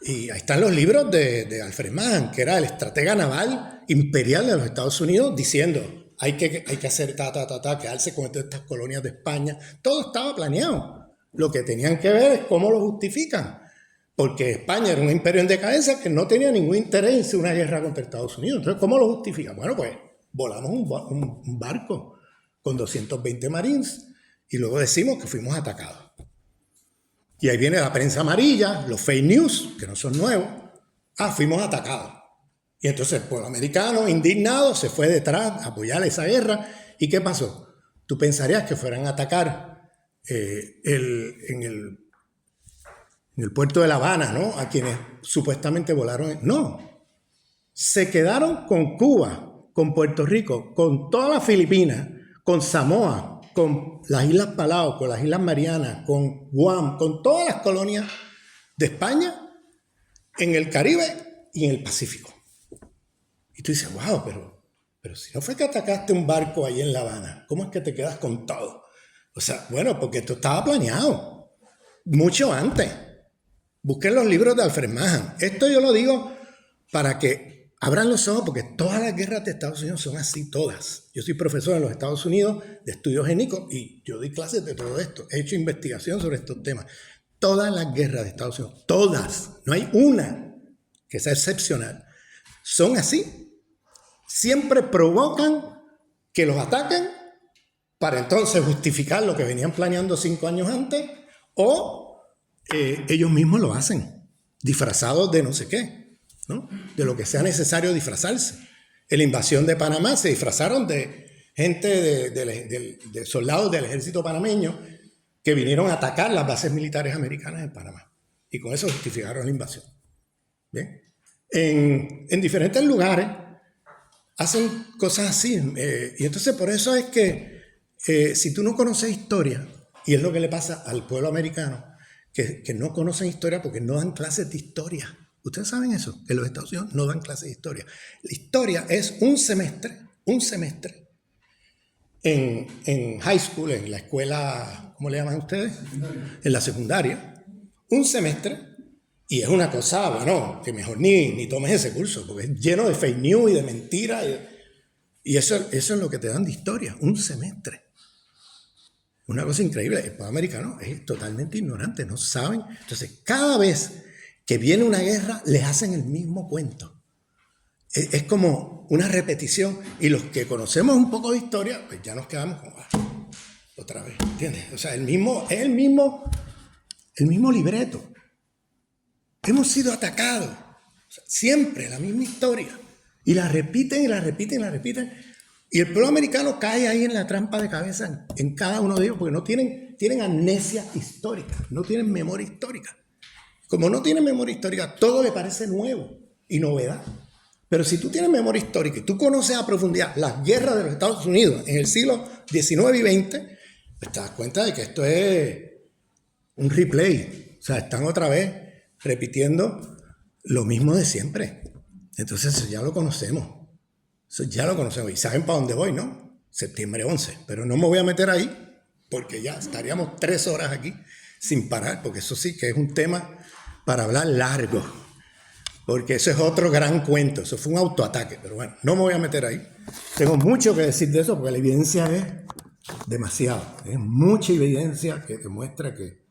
Y ahí están los libros de Alfred Mahan, que era el estratega naval imperial de los Estados Unidos, diciendo hay que hacer quedarse con todas estas colonias de España. Todo estaba planeado. Lo que tenían que ver es cómo lo justifican. Porque España era un imperio en decadencia que no tenía ningún interés en una guerra contra Estados Unidos. Entonces, ¿cómo lo justifican? Bueno, pues volamos un barco con 220 marines y luego decimos que fuimos atacados. Y ahí viene la prensa amarilla, los fake news, que no son nuevos. Fuimos atacados. Y entonces el pueblo americano, indignado, se fue detrás a apoyar esa guerra. ¿Y qué pasó? Tú pensarías que fueran a atacar en el puerto de La Habana, ¿no? A quienes supuestamente volaron. No. Se quedaron con Cuba, con Puerto Rico, con todas las Filipinas, con Samoa, con las Islas Palau, con las Islas Marianas, con Guam, con todas las colonias de España en el Caribe y en el Pacífico. Y tú dices, wow, pero si no fue que atacaste un barco ahí en La Habana, ¿cómo es que te quedas con todo? O sea, bueno, porque esto estaba planeado mucho antes. Busquen los libros de Alfred Mahan. Esto yo lo digo para que abran los ojos, porque todas las guerras de Estados Unidos son así, todas. Yo soy profesor en los Estados Unidos de estudios étnicos y yo doy clases de todo esto. He hecho investigación sobre estos temas. Todas las guerras de Estados Unidos, todas, no hay una que sea excepcional, son así. Siempre provocan que los ataquen para entonces justificar lo que venían planeando 5 años antes, o ellos mismos lo hacen, disfrazados de no sé qué, ¿no? De lo que sea necesario disfrazarse. En la invasión de Panamá se disfrazaron de gente, de soldados del ejército panameño que vinieron a atacar las bases militares americanas en Panamá. Y con eso justificaron la invasión. ¿Bien? En diferentes lugares hacen cosas así. Y entonces por eso es que si tú no conoces historia, y es lo que le pasa al pueblo americano, que no conocen historia porque no dan clases de historia. Ustedes saben eso, que los Estados Unidos no dan clases de historia. La historia es un semestre en high school, en la escuela, ¿cómo le llaman ustedes? En la secundaria. Un semestre. Y es una cosa, bueno, que mejor ni tomes ese curso, porque es lleno de fake news y de mentiras. Y eso es lo que te dan de historia, un semestre. Una cosa increíble. El pueblo americano es totalmente ignorante, no saben. Entonces, cada vez que viene una guerra, les hacen el mismo cuento. Es como una repetición. Y los que conocemos un poco de historia, pues ya nos quedamos como, otra vez, ¿entiendes? O sea, es el mismo libreto. Hemos sido atacados. O sea, siempre la misma historia. Y la repiten y la repiten y la repiten. Y el pueblo americano cae ahí en la trampa de cabeza en cada uno de ellos, porque no tienen amnesia histórica, no tienen memoria histórica. Como no tienen memoria histórica, todo le parece nuevo y novedad. Pero si tú tienes memoria histórica y tú conoces a profundidad las guerras de los Estados Unidos en el siglo XIX y XX, pues te das cuenta de que esto es un replay. O sea, están otra vez repitiendo lo mismo de siempre. Entonces eso ya lo conocemos. Eso ya lo conocemos. Y saben para dónde voy, ¿no? Septiembre 11. Pero no me voy a meter ahí porque ya estaríamos 3 horas aquí sin parar, porque eso sí que es un tema para hablar largo, porque eso es otro gran cuento, eso fue un autoataque, pero bueno, no me voy a meter ahí. Tengo mucho que decir de eso porque la evidencia es demasiado, es mucha evidencia que demuestra que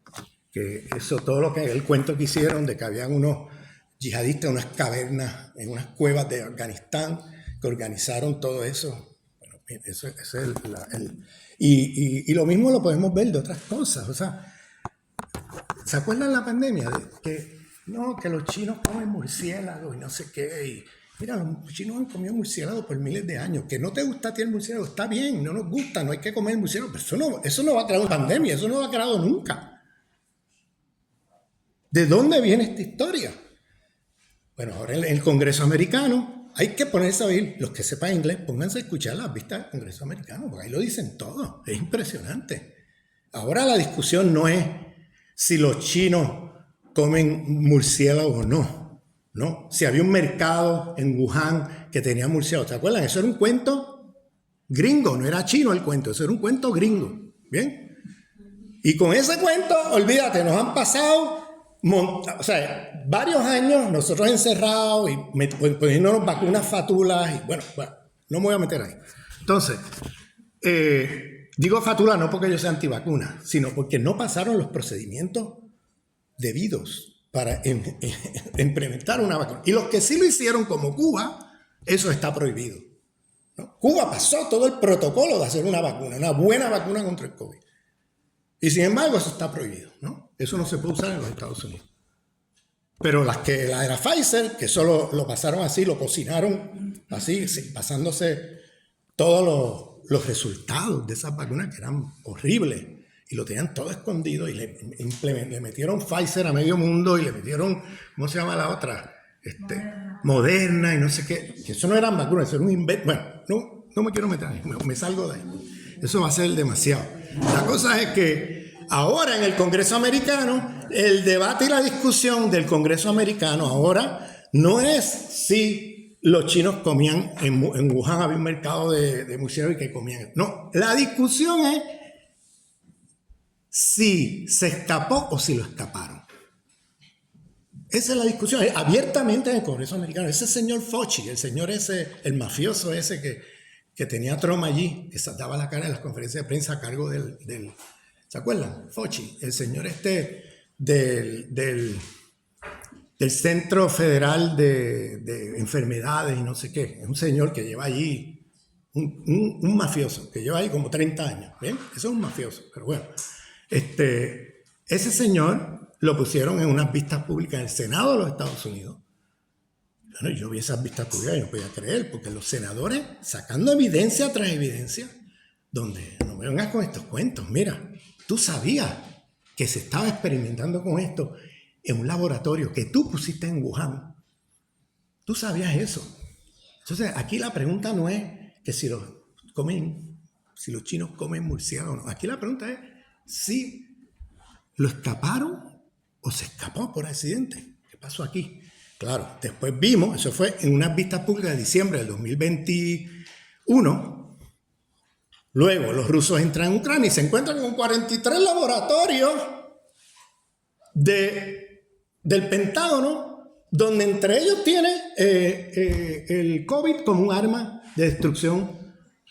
eso, todo lo que el cuento que hicieron de que habían unos yihadistas en unas cavernas, en unas cuevas de Afganistán, que organizaron todo eso. Bueno, eso es y lo mismo lo podemos ver de otras cosas. O sea, ¿se acuerdan de la pandemia? Que los chinos comen murciélagos y no sé qué. Y mira, los chinos han comido murciélagos por miles de años. Que no te gusta a ti el murciélago, está bien, no nos gusta, no hay que comer murciélago. Pero eso no va a crear una pandemia, eso no va a crear nunca. ¿De dónde viene esta historia? Bueno, ahora en el Congreso americano hay que ponerse a oír, los que sepan inglés, pónganse a escuchar las vistas del Congreso americano, porque ahí lo dicen todo, es impresionante. Ahora la discusión no es si los chinos comen murciélagos o no, ¿no? Si había un mercado en Wuhan que tenía murciélagos, ¿te acuerdan? Eso era un cuento gringo, no era chino el cuento, eso era un cuento gringo, ¿bien? Y con ese cuento, olvídate, nos han pasado varios años nosotros encerrados y poniéndonos vacunas fatulas y bueno, no me voy a meter ahí. Entonces, digo fatula no porque yo sea antivacuna, sino porque no pasaron los procedimientos debidos para implementar una vacuna. Y los que sí lo hicieron, como Cuba, eso está prohibido, ¿no? Cuba pasó todo el protocolo de hacer una vacuna, una buena vacuna contra el COVID. Y sin embargo, eso está prohibido, ¿no? Eso no se puede usar en los Estados Unidos. Pero la de la Pfizer, que solo lo pasaron así, lo cocinaron así, pasándose todos los resultados de esas vacunas que eran horribles. Y lo tenían todo escondido y le metieron Pfizer a medio mundo y le metieron, ¿cómo se llama la otra? Moderna y no sé qué. Que eso no eran vacunas, eso era un invento. Bueno, no me quiero meter ahí, me salgo de ahí. Eso va a ser demasiado. La cosa es que ahora en el Congreso americano, el debate y la discusión del Congreso americano ahora no es si los chinos comían, en Wuhan había un mercado de murciélagos y que comían. No, la discusión es si se escapó o si lo escaparon. Esa es la discusión, abiertamente en el Congreso americano. Ese señor Fauci, el señor ese, el mafioso ese que tenía Trump allí, que daba la cara en las conferencias de prensa a cargo del ¿se acuerdan? Fauci, el señor del Centro Federal de Enfermedades y no sé qué. Es un señor que lleva allí, un mafioso, que lleva ahí como 30 años. ¿Ven? Eso es un mafioso, pero bueno. Ese señor lo pusieron en unas vistas públicas en el Senado de los Estados Unidos. Bueno, yo vi esas vistas públicas y no podía creer, porque los senadores sacando evidencia tras evidencia, donde no me vengas con estos cuentos. Mira, tú sabías que se estaba experimentando con esto en un laboratorio que tú pusiste en Wuhan. Tú sabías eso. Entonces, aquí la pregunta no es que si los chinos comen murciélagos o no. Aquí la pregunta es si lo escaparon o se escapó por accidente. ¿Qué pasó aquí? Claro, después vimos, eso fue en unas vistas públicas de diciembre del 2021. Luego los rusos entran en Ucrania y se encuentran con 43 laboratorios del Pentágono, donde entre ellos tiene el COVID como un arma de destrucción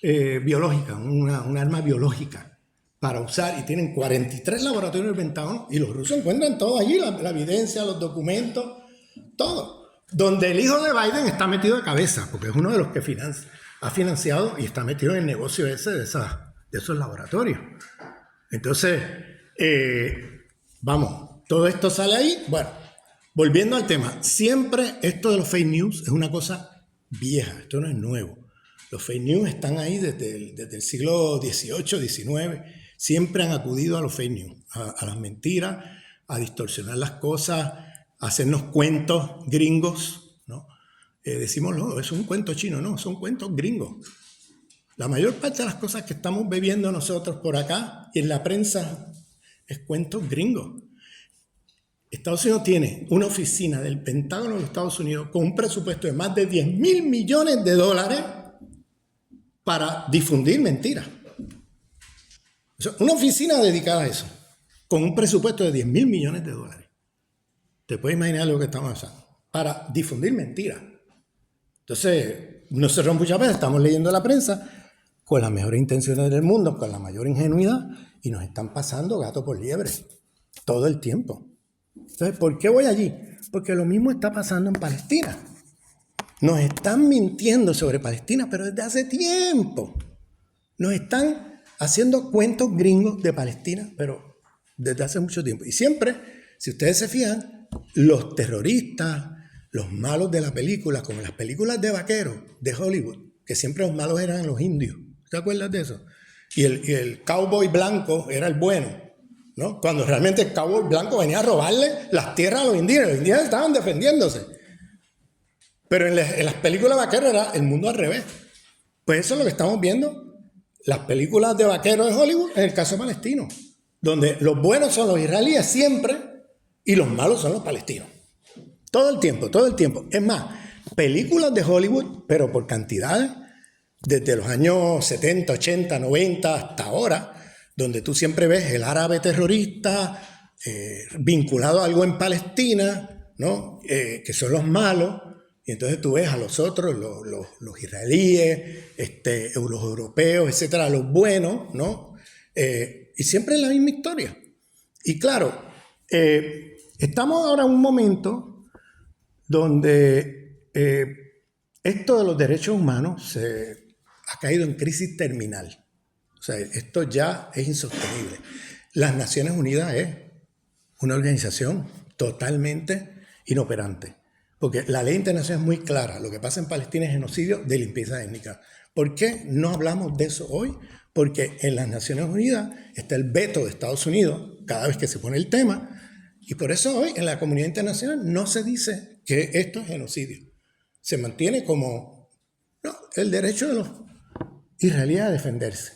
biológica, un arma biológica para usar, y tienen 43 laboratorios del Pentágono y los rusos encuentran todo allí, la evidencia, los documentos, todo. Donde el hijo de Biden está metido de cabeza, porque es uno de los que ha financiado y está metido en el negocio ese de esos laboratorios. Entonces, vamos, todo esto sale ahí. Bueno, volviendo al tema, siempre esto de los fake news es una cosa vieja, esto no es nuevo. Los fake news están ahí desde el siglo XVIII, XIX. Siempre han acudido a los fake news, a las mentiras, a distorsionar las cosas, a hacernos cuentos gringos, ¿no? Decimos, no, es un cuento chino, no, son cuentos gringos. La mayor parte de las cosas que estamos bebiendo nosotros por acá y en la prensa es cuentos gringos. Estados Unidos tiene una oficina del Pentágono de los Estados Unidos con un presupuesto de más de $10,000 millones para difundir mentiras. Una oficina dedicada a eso, con un presupuesto de $10,000 millones. Te puedes imaginar lo que estamos usando para difundir mentiras. Entonces, nosotros muchas veces estamos leyendo la prensa con las mejores intenciones del mundo, con la mayor ingenuidad, y nos están pasando gato por liebre todo el tiempo. Entonces, ¿por qué voy allí? Porque lo mismo está pasando en Palestina. Nos están mintiendo sobre Palestina, pero desde hace tiempo. Nos están haciendo cuentos gringos de Palestina, pero desde hace mucho tiempo. Y siempre, si ustedes se fijan, los terroristas, los malos de la película, como las películas de vaqueros de Hollywood, que siempre los malos eran los indios. ¿Te acuerdas de eso? Y el cowboy blanco era el bueno, ¿no? Cuando realmente el cowboy blanco venía a robarle las tierras a los indígenas estaban defendiéndose. Pero en las películas de vaqueros era el mundo al revés. Pues eso es lo que estamos viendo. Las películas de vaqueros de Hollywood en el caso palestino, donde los buenos son los israelíes siempre y los malos son los palestinos. Todo el tiempo, todo el tiempo. Es más, películas de Hollywood, pero por cantidades, desde los años 70, 80, 90 hasta ahora, donde tú siempre ves el árabe terrorista vinculado a algo en Palestina, ¿no? Que son los malos, y entonces tú ves a los otros, los israelíes, los europeos, etcétera, los buenos, ¿no? Y siempre es la misma historia. Y claro, estamos ahora en un momento donde esto de los derechos humanos ha caído en crisis terminal. O sea, esto ya es insostenible. Las Naciones Unidas es una organización totalmente inoperante, porque la ley internacional es muy clara. Lo que pasa en Palestina es genocidio de limpieza étnica. ¿Por qué no hablamos de eso hoy? Porque en las Naciones Unidas está el veto de Estados Unidos cada vez que se pone el tema, y por eso hoy en la comunidad internacional no se dice que esto es genocidio. Se mantiene como el derecho de los israelíes a defenderse.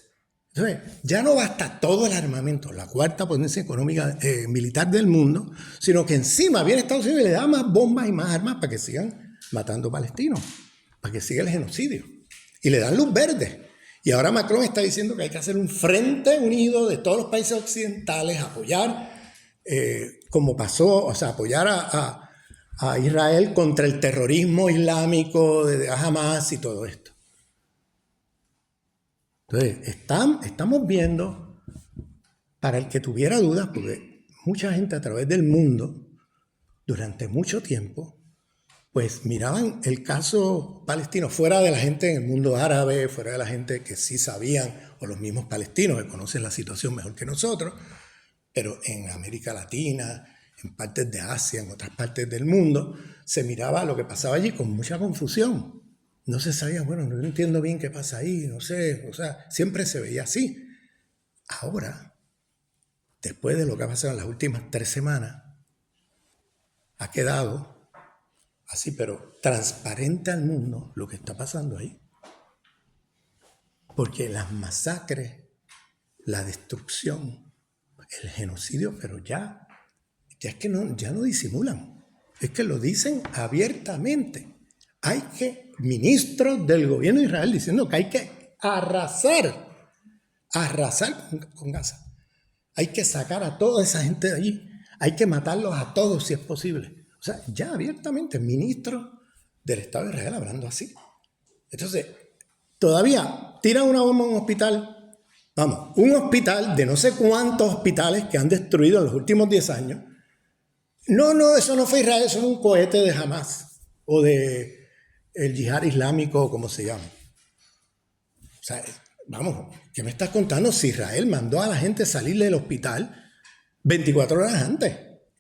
Entonces, ya no basta todo el armamento, la cuarta potencia económica militar del mundo, sino que encima viene Estados Unidos y le da más bombas y más armas para que sigan matando palestinos, para que siga el genocidio. Y le dan luz verde. Y ahora Macron está diciendo que hay que hacer un frente unido de todos los países occidentales, apoyar, como pasó, o sea, apoyar a Israel contra el terrorismo islámico de Hamas y todo esto. Entonces, estamos viendo, para el que tuviera dudas, porque mucha gente a través del mundo, durante mucho tiempo, pues miraban el caso palestino, fuera de la gente en el mundo árabe, fuera de la gente que sí sabían, o los mismos palestinos que conocen la situación mejor que nosotros, pero en América Latina, en partes de Asia, en otras partes del mundo, se miraba lo que pasaba allí con mucha confusión. No se sabía, bueno, no entiendo bien qué pasa ahí, no sé, o sea, siempre se veía así. Ahora, después de lo que ha pasado en las últimas 3 semanas, ha quedado así, pero transparente al mundo lo que está pasando ahí. Porque las masacres, la destrucción, el genocidio, pero ya es que ya no disimulan, es que lo dicen abiertamente. Hay que, ministros del gobierno de Israel diciendo que hay que arrasar con Gaza. Hay que sacar a toda esa gente de allí, hay que matarlos a todos si es posible. O sea, ya abiertamente, ministros del Estado de Israel hablando así. Entonces, todavía tiran una bomba en un hospital. Vamos, un hospital de no sé cuántos hospitales que han destruido en los últimos 10 años. No, eso no fue Israel, eso fue un cohete de Hamas o de el yihad islámico, como se llama. O sea, vamos, ¿qué me estás contando? Si Israel mandó a la gente salir del hospital 24 horas antes,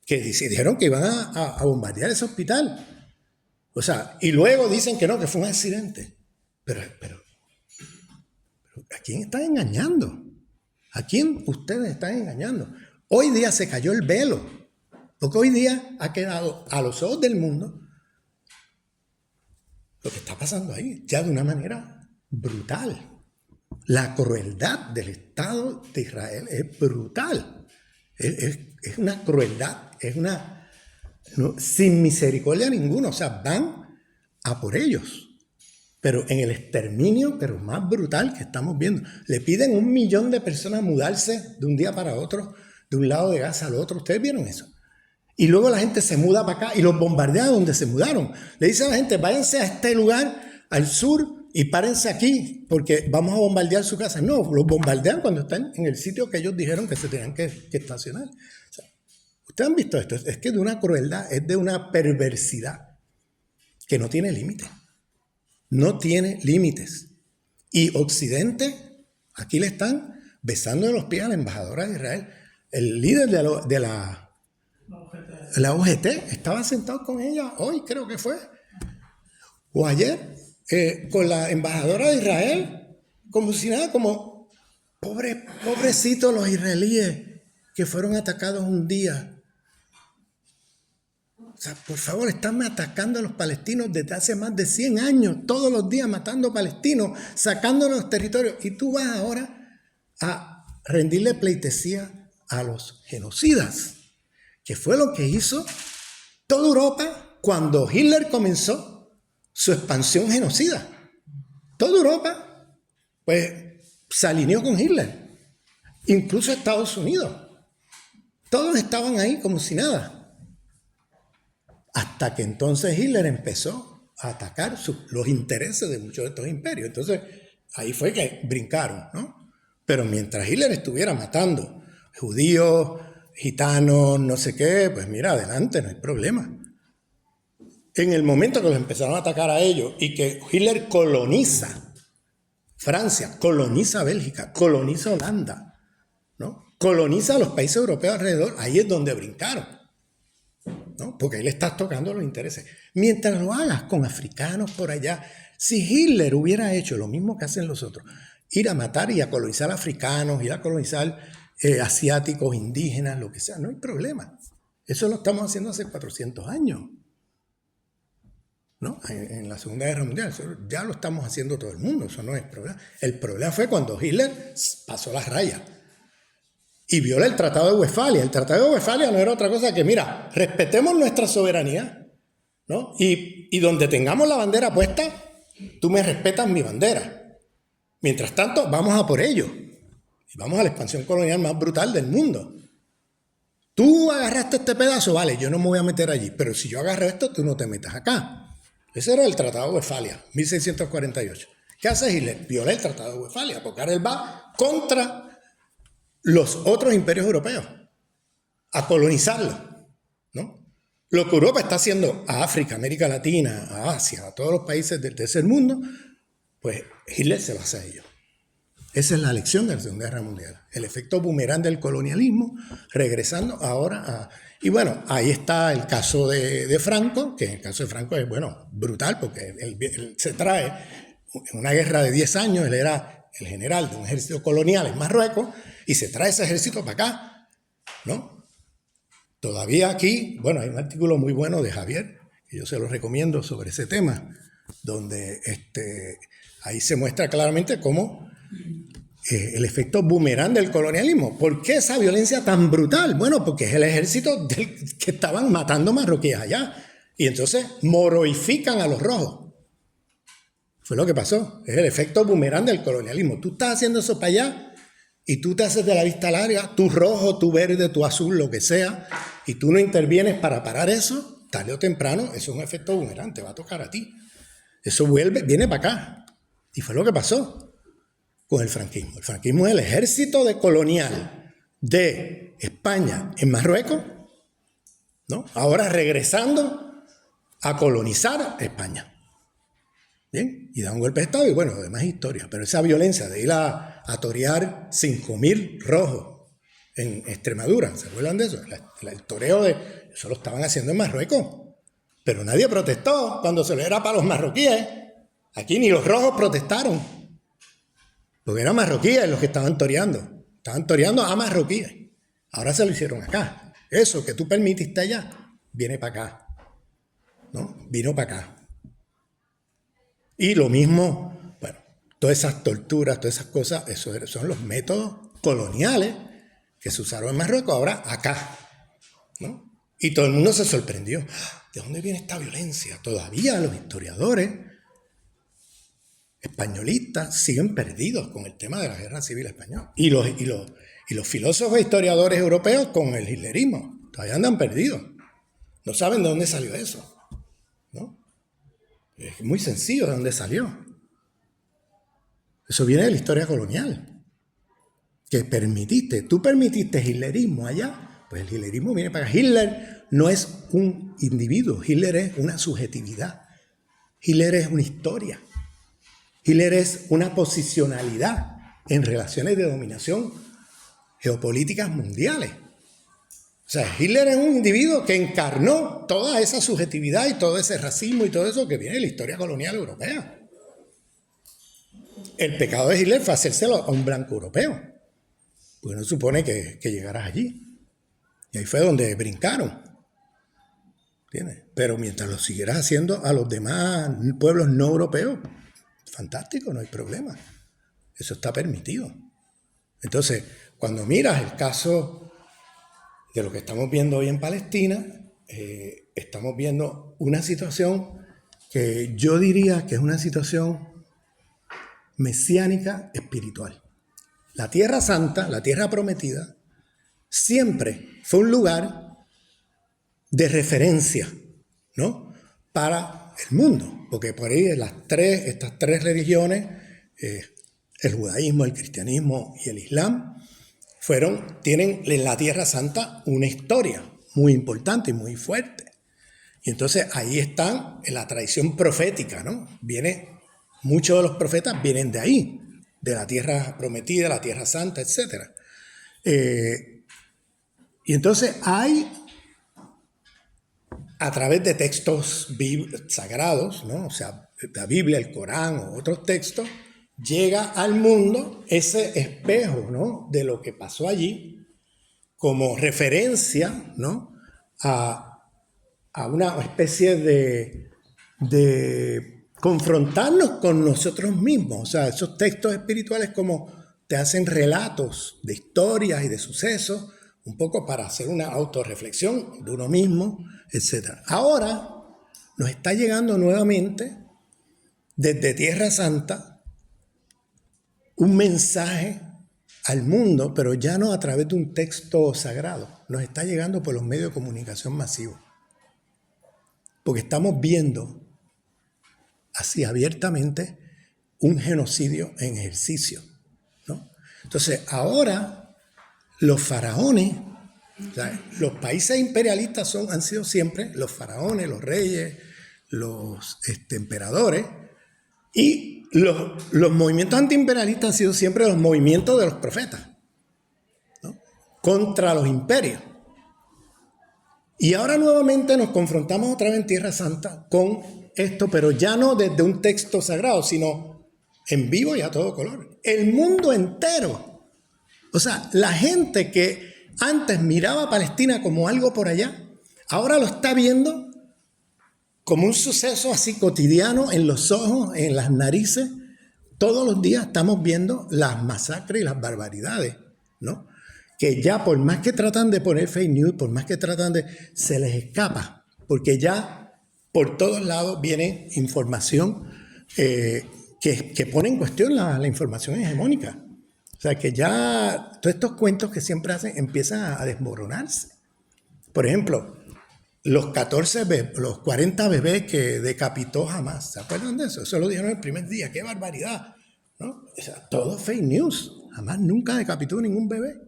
que dijeron que iban a bombardear ese hospital. O sea, y luego dicen que no, que fue un accidente. Pero ¿a quién están engañando? ¿A quién ustedes están engañando? Hoy día se cayó el velo, porque hoy día ha quedado a los ojos del mundo lo que está pasando ahí, ya de una manera brutal. La crueldad del Estado de Israel es brutal. Es una crueldad, sin misericordia ninguna. O sea, van a por ellos. Pero en el exterminio, pero más brutal que estamos viendo. Le piden 1 millón de personas mudarse de un día para otro, de un lado de Gaza al otro. ¿Ustedes vieron eso? Y luego la gente se muda para acá y los bombardea donde se mudaron. Le dicen a la gente, váyanse a este lugar, al sur, y párense aquí, porque vamos a bombardear su casa. No, los bombardean cuando están en el sitio que ellos dijeron que se tenían que estacionar. O sea, ustedes han visto esto, es que de una crueldad, es de una perversidad que no tiene límites. No tiene límites. Y Occidente, aquí le están besando de los pies a la embajadora de Israel. El líder de la UGT estaba sentado con ella hoy, creo que fue, o ayer, con la embajadora de Israel, como si nada, como pobrecitos los israelíes que fueron atacados un día. O sea, por favor, están atacando a los palestinos desde hace más de 100 años, todos los días matando palestinos, sacando los territorios. Y tú vas ahora a rendirle pleitesía a los genocidas, que fue lo que hizo toda Europa cuando Hitler comenzó su expansión genocida. Toda Europa, pues, se alineó con Hitler, incluso Estados Unidos. Todos estaban ahí como si nada. Hasta que entonces Hitler empezó a atacar los intereses de muchos de estos imperios. Entonces, ahí fue que brincaron, ¿no? Pero mientras Hitler estuviera matando judíos, gitanos, no sé qué, pues mira, adelante, no hay problema. En el momento que los empezaron a atacar a ellos y que Hitler coloniza Francia, coloniza Bélgica, coloniza Holanda, ¿no? Coloniza a los países europeos alrededor, ahí es donde brincaron, ¿no? Porque ahí le estás tocando los intereses. Mientras lo hagas con africanos por allá, si Hitler hubiera hecho lo mismo que hacen los otros, ir a matar y a colonizar africanos, ir a colonizar asiáticos, indígenas, lo que sea, no hay problema. Eso lo estamos haciendo hace 400 años. ¿No? En la Segunda Guerra Mundial, eso ya lo estamos haciendo todo el mundo, eso no es problema. El problema fue cuando Hitler pasó las rayas y viola el Tratado de Westfalia. El Tratado de Westfalia no era otra cosa que, mira, respetemos nuestra soberanía, ¿no? Y donde tengamos la bandera puesta, tú me respetas mi bandera. Mientras tanto, vamos a por ello. Y vamos a la expansión colonial más brutal del mundo. Tú agarraste este pedazo, vale, yo no me voy a meter allí, pero si yo agarro esto, tú no te metas acá. Ese era el Tratado de Westfalia, 1648. ¿Qué hace Hitler? Viola el Tratado de Westfalia, porque ahora él va contra los otros imperios europeos, a colonizarlos, ¿no? Lo que Europa está haciendo a África, América Latina, a Asia, a todos los países del tercer mundo, pues Hitler se lo hace a ellos. Esa es la lección de la Segunda Guerra Mundial. El efecto boomerang del colonialismo, regresando ahora a... Y bueno, ahí está el caso de Franco, que en el caso de Franco es, bueno, brutal, porque él se trae en una guerra de 10 años, él era el general de un ejército colonial en Marruecos, y se trae ese ejército para acá, ¿no? Todavía aquí, bueno, hay un artículo muy bueno de Javier, que yo se lo recomiendo sobre ese tema, donde ahí se muestra claramente cómo el efecto boomerang del colonialismo. ¿Por qué esa violencia tan brutal? Bueno, porque es el ejército que estaban matando marroquíes allá. Y entonces moroifican a los rojos. Fue lo que pasó. Es el efecto boomerang del colonialismo. Tú estás haciendo eso para allá y tú te haces de la vista larga, tú rojo, tú verde, tú azul, lo que sea, y tú no intervienes para parar eso, tarde o temprano, eso es un efecto boomerang, te va a tocar a ti. Eso viene para acá. Y fue lo que pasó con el franquismo. El franquismo es el ejército colonial de España en Marruecos, ¿no? Ahora regresando a colonizar España. ¿Bien? Y da un golpe de Estado y bueno, además historia. Pero esa violencia de ir a torear 5.000 rojos en Extremadura, ¿se acuerdan de eso? El toreo eso lo estaban haciendo en Marruecos. Pero nadie protestó cuando se lo era para los marroquíes. Aquí ni los rojos protestaron. Porque eran marroquíes los que estaban toreando. Estaban toreando a marroquíes. Ahora se lo hicieron acá. Eso que tú permitiste allá, viene para acá. ¿No? Vino para acá. Y lo mismo, bueno, todas esas torturas, todas esas cosas, esos son los métodos coloniales que se usaron en Marruecos, ahora acá, ¿no? Y todo el mundo se sorprendió. ¿De dónde viene esta violencia? Todavía los historiadores españolistas siguen perdidos con el tema de la guerra civil española. Y los filósofos e historiadores europeos con el hitlerismo. Todavía andan perdidos. No saben de dónde salió eso, ¿no? Es muy sencillo de dónde salió. Eso viene de la historia colonial. Que tú permitiste hitlerismo allá, pues el hitlerismo viene para acá. Hitler no es un individuo, Hitler es una subjetividad. Hitler es una historia. Hitler es una posicionalidad en relaciones de dominación geopolíticas mundiales. O sea, Hitler es un individuo que encarnó toda esa subjetividad y todo ese racismo y todo eso que viene de la historia colonial europea. El pecado de Hitler fue hacérselo a un blanco europeo. Pues no supone que llegaras allí. Y ahí fue donde brincaron. ¿Entiendes? Pero mientras lo siguieras haciendo a los demás pueblos no europeos, fantástico, no hay problema. Eso está permitido. Entonces, cuando miras el caso de lo que estamos viendo hoy en Palestina, estamos viendo una situación que yo diría que es una situación mesiánica espiritual. La Tierra Santa, la Tierra Prometida, siempre fue un lugar de referencia, ¿no? Para el mundo, porque por ahí estas tres religiones, el judaísmo, el cristianismo y el islam, tienen en la Tierra Santa una historia muy importante y muy fuerte. Y entonces ahí están en la tradición profética, ¿no? Muchos de los profetas vienen de ahí, de la Tierra Prometida, la Tierra Santa, etc. Y entonces a través de textos sagrados, ¿no? O sea, la Biblia, el Corán o otros textos, llega al mundo ese espejo, ¿no? De lo que pasó allí como referencia, ¿no? a una especie de confrontarnos con nosotros mismos. O sea, esos textos espirituales como te hacen relatos de historias y de sucesos, un poco para hacer una autorreflexión de uno mismo, etc. Ahora nos está llegando nuevamente desde Tierra Santa un mensaje al mundo, pero ya no a través de un texto sagrado. Nos está llegando por los medios de comunicación masivos. Porque estamos viendo así abiertamente un genocidio en ejercicio, ¿no? Entonces, ahora los faraones, o sea, los países imperialistas han sido siempre los faraones, los reyes, los emperadores, y los movimientos antiimperialistas han sido siempre los movimientos de los profetas, ¿no? Contra los imperios. Y ahora nuevamente nos confrontamos otra vez en Tierra Santa con esto, pero ya no desde un texto sagrado, sino en vivo y a todo color. El mundo entero. O sea, la gente que antes miraba a Palestina como algo por allá, ahora lo está viendo como un suceso así cotidiano en los ojos, en las narices. Todos los días estamos viendo las masacres y las barbaridades, ¿no? Que ya por más que tratan de poner fake news, por más que se les escapa, porque ya por todos lados viene información que pone en cuestión la información hegemónica. O sea, que ya todos estos cuentos que siempre hacen empiezan a desmoronarse. Por ejemplo, los 40 bebés que decapitó Hamas, ¿se acuerdan de eso? Eso lo dijeron el primer día, ¡qué barbaridad! ¿No? O sea, todo fake news. Hamas nunca decapitó ningún bebé.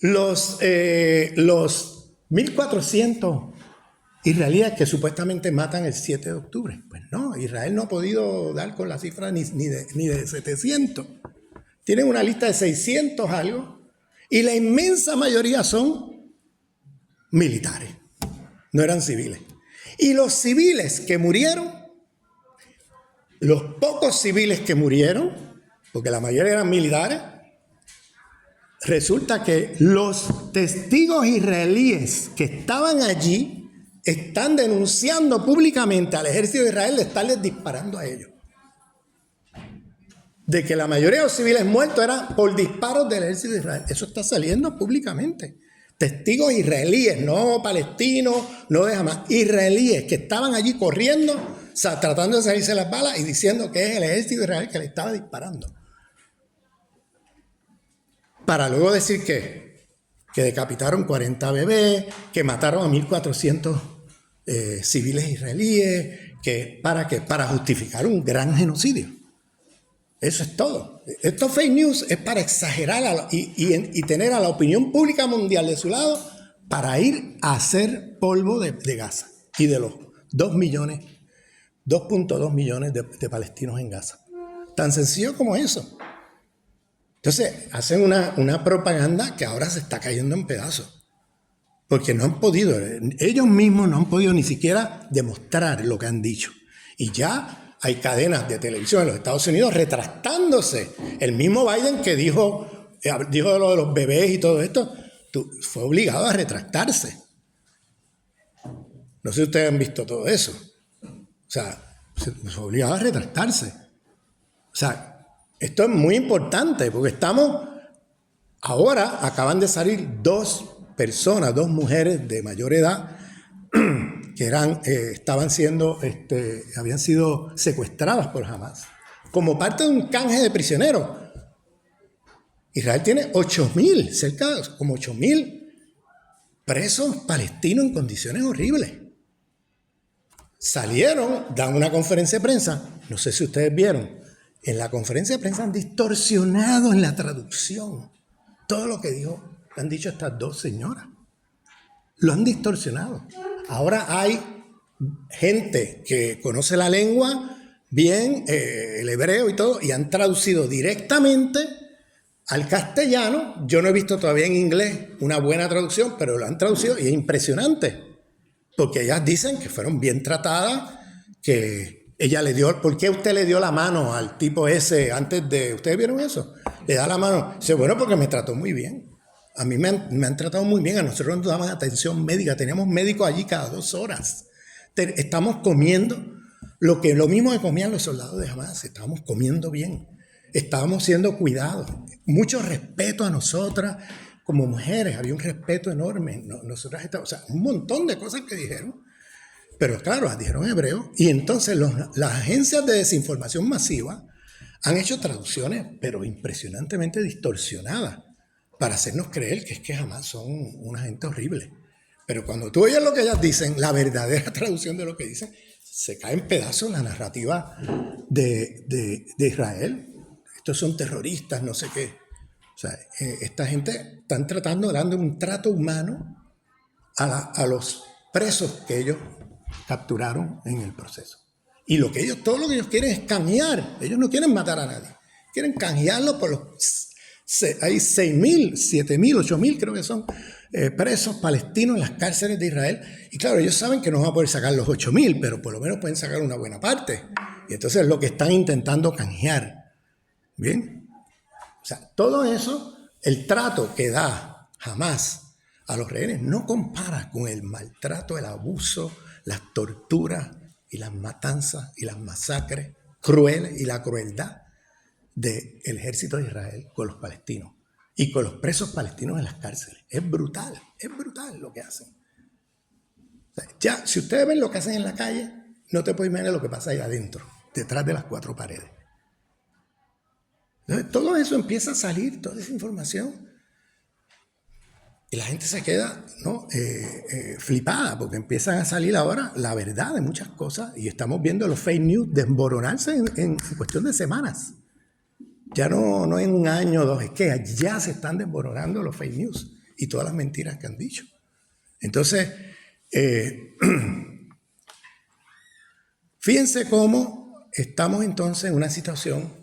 Los 1.400 israelíes que supuestamente matan el 7 de octubre. Pues no, Israel no ha podido dar con la cifra ni de 700. Tienen una lista de 600 algo, y la inmensa mayoría son militares, no eran civiles. Y los civiles que murieron, los pocos civiles que murieron, porque la mayoría eran militares, resulta que los testigos israelíes que estaban allí están denunciando públicamente al ejército de Israel de estarles disparando a ellos. De que la mayoría de los civiles muertos era por disparos del ejército de Israel. Eso está saliendo públicamente. Testigos israelíes, no palestinos, no de Hamas, israelíes que estaban allí corriendo, o sea, tratando de salirse las balas y diciendo que es el ejército de Israel que le estaba disparando. Para luego decir que que decapitaron 40 bebés, que mataron a 1.400 civiles israelíes, ¿para qué? Para justificar un gran genocidio. Eso es todo. Estos fake news es para exagerar y tener a la opinión pública mundial de su lado para ir a hacer polvo de Gaza y de los 2.2 millones de palestinos en Gaza. Tan sencillo como eso. Entonces, hacen una propaganda que ahora se está cayendo en pedazos. Porque no han podido, ellos mismos no han podido ni siquiera demostrar lo que han dicho. Y ya hay cadenas de televisión en los Estados Unidos retractándose. El mismo Biden que dijo de lo de los bebés y todo esto, fue obligado a retractarse. No sé si ustedes han visto todo eso. O sea, fue obligado a retractarse. O sea, esto es muy importante porque ahora acaban de salir dos mujeres de mayor edad que habían sido secuestradas por Hamas como parte de un canje de prisioneros. Israel tiene 8.000, cerca de como 8.000 presos palestinos en condiciones horribles. Salieron, dan una conferencia de prensa, no sé si ustedes vieron, en la conferencia de prensa han distorsionado en la traducción todo lo que han dicho estas dos señoras. Lo han distorsionado. Ahora hay gente que conoce la lengua bien, el hebreo y todo, y han traducido directamente al castellano. Yo no he visto todavía en inglés una buena traducción, pero lo han traducido y es impresionante. Porque ellas dicen que fueron bien tratadas, que ella le dio, ¿por qué usted le dio la mano al tipo ese antes de, ¿ustedes vieron eso? Le da la mano, dice, bueno, porque me trató muy bien. A mí me han tratado muy bien, a nosotros nos daban atención médica, teníamos médicos allí cada 2 horas. Estamos comiendo lo mismo que comían los soldados de Hamas, estábamos comiendo bien, estábamos siendo cuidados, mucho respeto a nosotras como mujeres, había un respeto enorme, nosotras estábamos, o sea, un montón de cosas que dijeron, pero claro, las dijeron en hebreo, y entonces las agencias de desinformación masiva han hecho traducciones, pero impresionantemente distorsionadas, para hacernos creer que es que Hamas son una gente horrible. Pero cuando tú oyes lo que ellas dicen, la verdadera traducción de lo que dicen, se cae en pedazos la narrativa de Israel. Estos son terroristas, no sé qué. O sea, esta gente están dando un trato humano a los presos que ellos capturaron en el proceso. Y todo lo que ellos quieren es canjear. Ellos no quieren matar a nadie. Quieren canjearlo por los... Hay 6.000, 7.000, 8.000 creo que son presos palestinos en las cárceles de Israel. Y claro, ellos saben que no van a poder sacar los 8.000, pero por lo menos pueden sacar una buena parte. Y entonces es lo que están intentando canjear. ¿Bien? O sea, todo eso, el trato que da Hamas a los rehenes no compara con el maltrato, el abuso, las torturas y las matanzas y las masacres crueles y la crueldad del ejército de Israel con los palestinos y con los presos palestinos en las cárceles. Es brutal lo que hacen. O sea, ya, si ustedes ven lo que hacen en la calle, no te puedes imaginar lo que pasa ahí adentro, detrás de las 4 paredes. Entonces, todo eso empieza a salir, toda esa información. Y la gente se queda, ¿no? Flipada, porque empiezan a salir ahora la verdad de muchas cosas y estamos viendo los fake news desmoronarse en cuestión de semanas. Ya no en un año o 2, es que ya se están desmoronando los fake news y todas las mentiras que han dicho. Entonces, fíjense cómo estamos entonces en una situación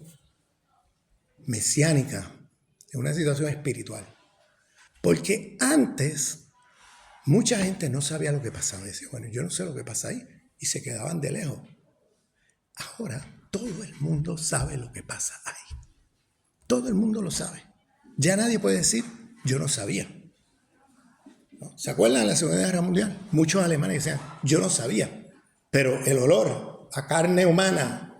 mesiánica, en una situación espiritual. Porque antes mucha gente no sabía lo que pasaba. Decía, bueno, yo no sé lo que pasa ahí. Y se quedaban de lejos. Ahora todo el mundo sabe lo que pasa ahí. Todo el mundo lo sabe. Ya nadie puede decir, yo no sabía. ¿No? ¿Se acuerdan de la Segunda Guerra Mundial? Muchos alemanes decían, yo no sabía. Pero el olor a carne humana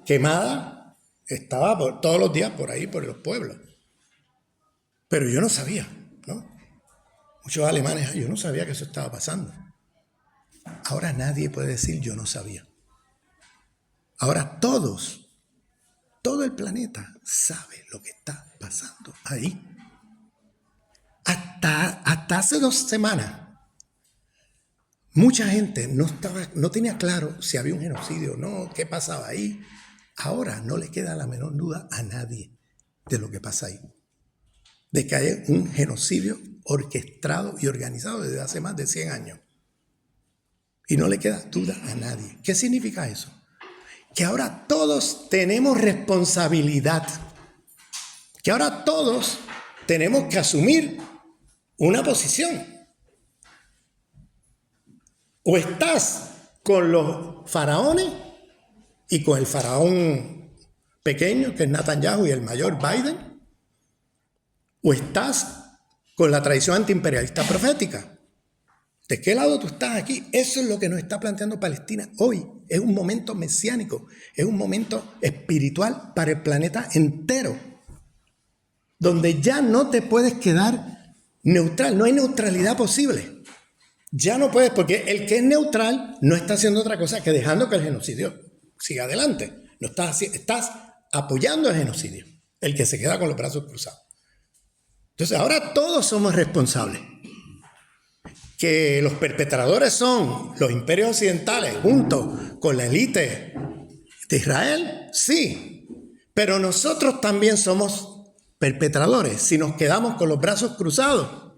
quemada estaba todos los días por ahí, por los pueblos. Pero yo no sabía, ¿no? Muchos alemanes, yo no sabía que eso estaba pasando. Ahora nadie puede decir, yo no sabía. Ahora todo el planeta sabe lo que está pasando ahí. hasta hace 2 semanas, mucha gente no tenía claro si había un genocidio o no, qué pasaba ahí. Ahora no le queda la menor duda a nadie de lo que pasa ahí. De que hay un genocidio orquestado y organizado desde hace más de 100 años. Y no le queda duda a nadie. ¿Qué significa eso? Que ahora todos tenemos responsabilidad. Que ahora todos tenemos que asumir una posición. O estás con los faraones y con el faraón pequeño, que es Netanyahu, y el mayor Biden, o estás con la tradición antiimperialista profética. ¿De qué lado tú estás aquí? Eso es lo que nos está planteando Palestina hoy. Es un momento mesiánico, es un momento espiritual para el planeta entero, donde ya no te puedes quedar neutral, no hay neutralidad posible. Ya no puedes, porque el que es neutral no está haciendo otra cosa que dejando que el genocidio siga adelante. No estás apoyando el genocidio, el que se queda con los brazos cruzados. Entonces ahora todos somos responsables. Que los perpetradores son los imperios occidentales junto con la élite de Israel, sí. Pero nosotros también somos perpetradores si nos quedamos con los brazos cruzados.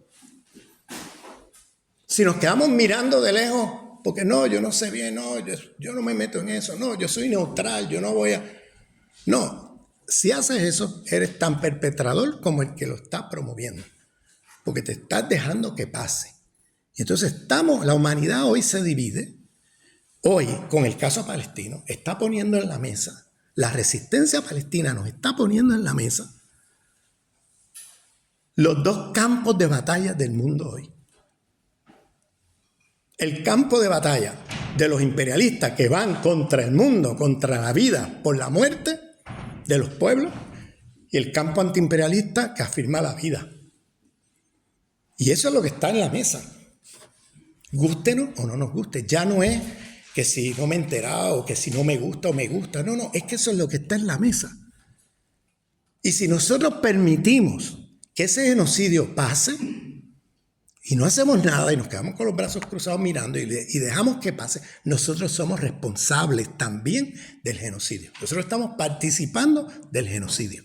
Si nos quedamos mirando de lejos, porque no, yo no sé bien, no, yo no me meto en eso, no, yo soy neutral, yo no voy a... No, si haces eso, eres tan perpetrador como el que lo está promoviendo, porque te estás dejando que pase. Y entonces la humanidad hoy se divide, hoy con el caso palestino, está poniendo en la mesa, la resistencia palestina nos está poniendo en la mesa los dos campos de batalla del mundo hoy. El campo de batalla de los imperialistas que van contra el mundo, contra la vida, por la muerte de los pueblos, y el campo antiimperialista que afirma la vida. Y eso es lo que está en la mesa. Gústenos o no nos guste. Ya no es que si no me he enterado, o que si no me gusta o me gusta. No, es que eso es lo que está en la mesa. Y si nosotros permitimos que ese genocidio pase y no hacemos nada y nos quedamos con los brazos cruzados mirando y dejamos que pase, nosotros somos responsables también del genocidio. Nosotros estamos participando del genocidio.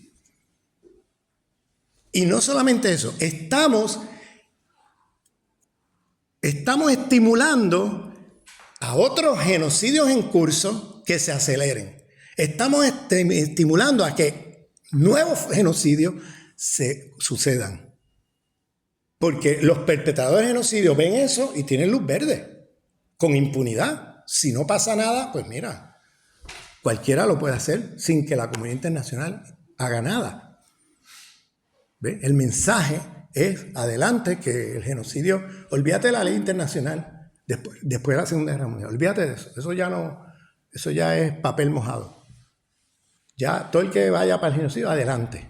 Y no solamente eso, estamos estimulando a otros genocidios en curso que se aceleren. Estamos estimulando a que nuevos genocidios se sucedan. Porque los perpetradores de genocidio ven eso y tienen luz verde, con impunidad. Si no pasa nada, pues mira, cualquiera lo puede hacer sin que la comunidad internacional haga nada. ¿Ve? El mensaje es adelante, que el genocidio, olvídate de la ley internacional después de la Segunda Guerra Mundial, olvídate de eso, eso ya es papel mojado. Ya todo el que vaya para el genocidio, adelante.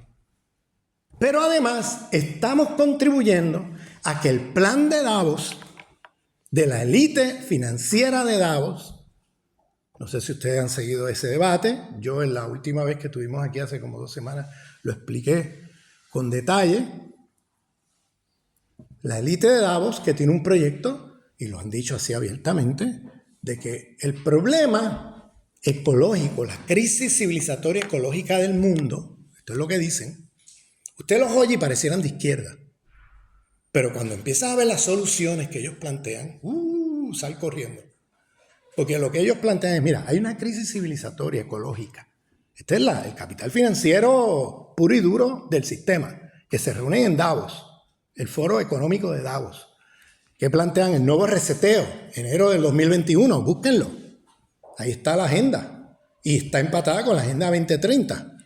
Pero además estamos contribuyendo a que el plan de Davos, de la élite financiera de Davos, no sé si ustedes han seguido ese debate, yo en la última vez que estuvimos aquí hace como 2 semanas lo expliqué con detalle. La élite de Davos, que tiene un proyecto, y lo han dicho así abiertamente, de que el problema ecológico, la crisis civilizatoria ecológica del mundo, esto es lo que dicen, usted los oye y parecieran de izquierda, pero cuando empiezas a ver las soluciones que ellos plantean, sal corriendo. Porque lo que ellos plantean es, mira, hay una crisis civilizatoria ecológica. Este es el capital financiero puro y duro del sistema, que se reúnen en Davos, el Foro Económico de Davos, que plantean el nuevo reseteo, enero del 2021, búsquenlo. Ahí está la agenda, y está empatada con la Agenda 2030.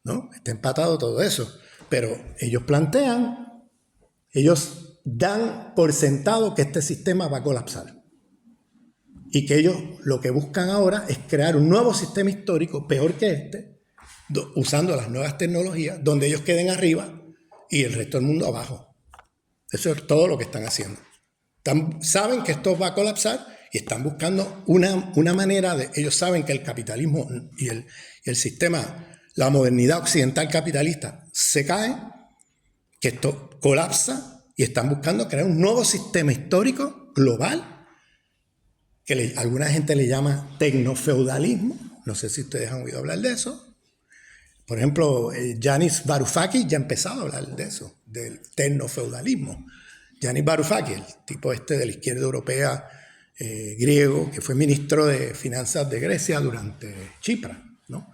¿No? Está empatado todo eso. Pero ellos dan por sentado que este sistema va a colapsar. Y que ellos lo que buscan ahora es crear un nuevo sistema histórico, peor que este, usando las nuevas tecnologías, donde ellos queden arriba y el resto del mundo abajo. Eso es todo lo que están haciendo. Saben que esto va a colapsar y están buscando una manera de... Ellos saben que el capitalismo y el sistema, la modernidad occidental capitalista se cae, que esto colapsa y están buscando crear un nuevo sistema histórico global que alguna gente le llama tecnofeudalismo. No sé si ustedes han oído hablar de eso. Por ejemplo, Yanis Varoufakis ya ha empezado a hablar de eso, del tecnofeudalismo. Yanis Varoufakis, el tipo de la izquierda europea griego, que fue ministro de Finanzas de Grecia durante Chipre, ¿no?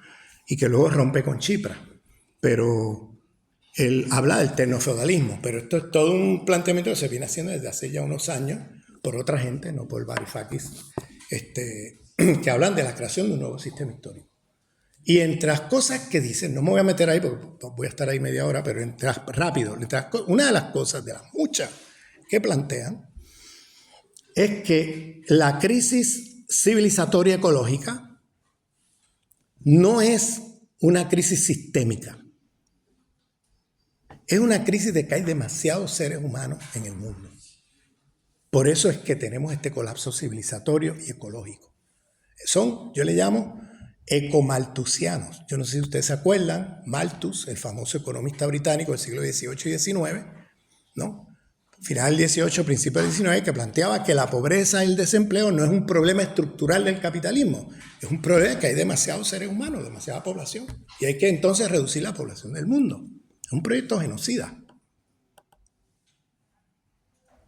Y que luego rompe con Chipre. Pero él habla del tecnofeudalismo, pero esto es todo un planteamiento que se viene haciendo desde hace ya unos años por otra gente, no por Varoufakis, que hablan de la creación de un nuevo sistema histórico. Y entre las cosas que dicen, no me voy a meter ahí porque voy a estar ahí media hora, pero rápido, una de las cosas, de las muchas que plantean, es que la crisis civilizatoria ecológica no es una crisis sistémica. Es una crisis de que hay demasiados seres humanos en el mundo. Por eso es que tenemos este colapso civilizatorio y ecológico. Yo le llamo ecomalthusianos. Yo no sé si ustedes se acuerdan, Malthus, el famoso economista británico del siglo XVIII y XIX, ¿no? Final del XVIII, principio del XIX, que planteaba que la pobreza y el desempleo no es un problema estructural del capitalismo, es un problema que hay demasiados seres humanos, demasiada población, y hay que entonces reducir la población del mundo. Es un proyecto genocida.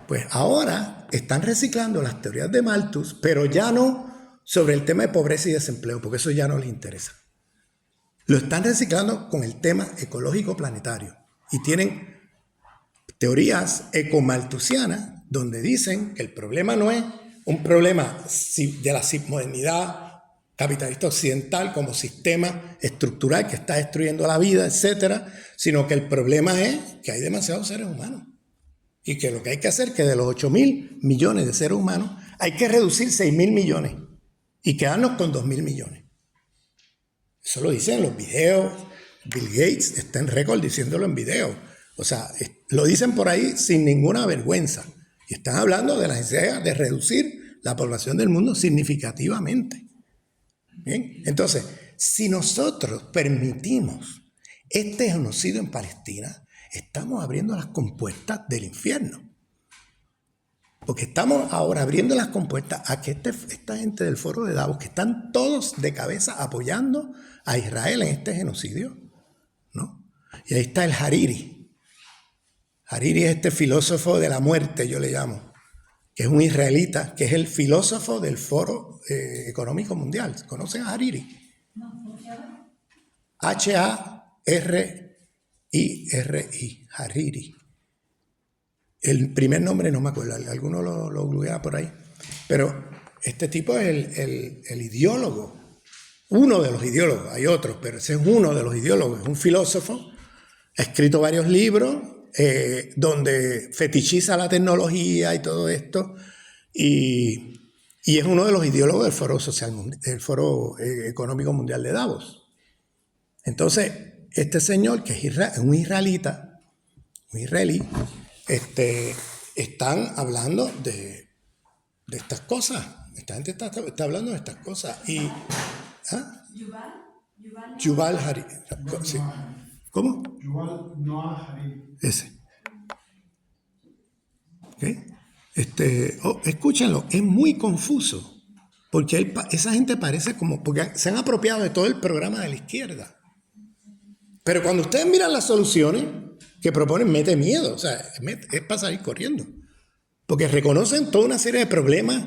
Pues ahora están reciclando las teorías de Malthus, pero ya no sobre el tema de pobreza y desempleo, porque eso ya no les interesa. Lo están reciclando con el tema ecológico planetario y tienen teorías ecomalthusianas donde dicen que el problema no es un problema de la modernidad capitalista occidental como sistema estructural que está destruyendo la vida, etcétera, sino que el problema es que hay demasiados seres humanos y que lo que hay que hacer es que de los 8.000 millones de seres humanos hay que reducir 6.000 millones y quedarnos con 2.000 millones. Eso lo dicen en los videos. Bill Gates está en récord diciéndolo en video. O sea, lo dicen por ahí sin ninguna vergüenza. Y están hablando de la necesidad de reducir la población del mundo significativamente. ¿Bien? Entonces, si nosotros permitimos este genocidio en Palestina, estamos abriendo las compuertas del infierno. Porque estamos ahora abriendo las compuertas a que esta gente del foro de Davos, que están todos de cabeza apoyando a Israel en este genocidio, ¿no? Y ahí está el Hariri. Hariri es este filósofo de la muerte, yo le llamo, que es un israelita, que es el filósofo del Foro Económico Mundial. ¿Conocen a Hariri? No, ¿cómo se llama? H-A-R-I-R-I, Hariri. El primer nombre no me acuerdo, alguno lo googleaba por ahí. Pero este tipo es el ideólogo, uno de los ideólogos, hay otros, pero ese es uno de los ideólogos, es un filósofo, ha escrito varios libros donde fetichiza la tecnología y todo esto, y es uno de los ideólogos del Foro Económico Mundial de Davos. Entonces, este señor, que es un israelí, están hablando de estas cosas. Esta gente está hablando de estas cosas. Y, Yuval Harari. Sí. ¿Cómo? Yuval Noah Harari. Ese. ¿Okay? Escúchenlo, es muy confuso. Porque esa gente parece porque se han apropiado de todo el programa de la izquierda. Pero cuando ustedes miran las soluciones que proponen, mete miedo, o sea, es para salir corriendo. Porque reconocen toda una serie de problemas,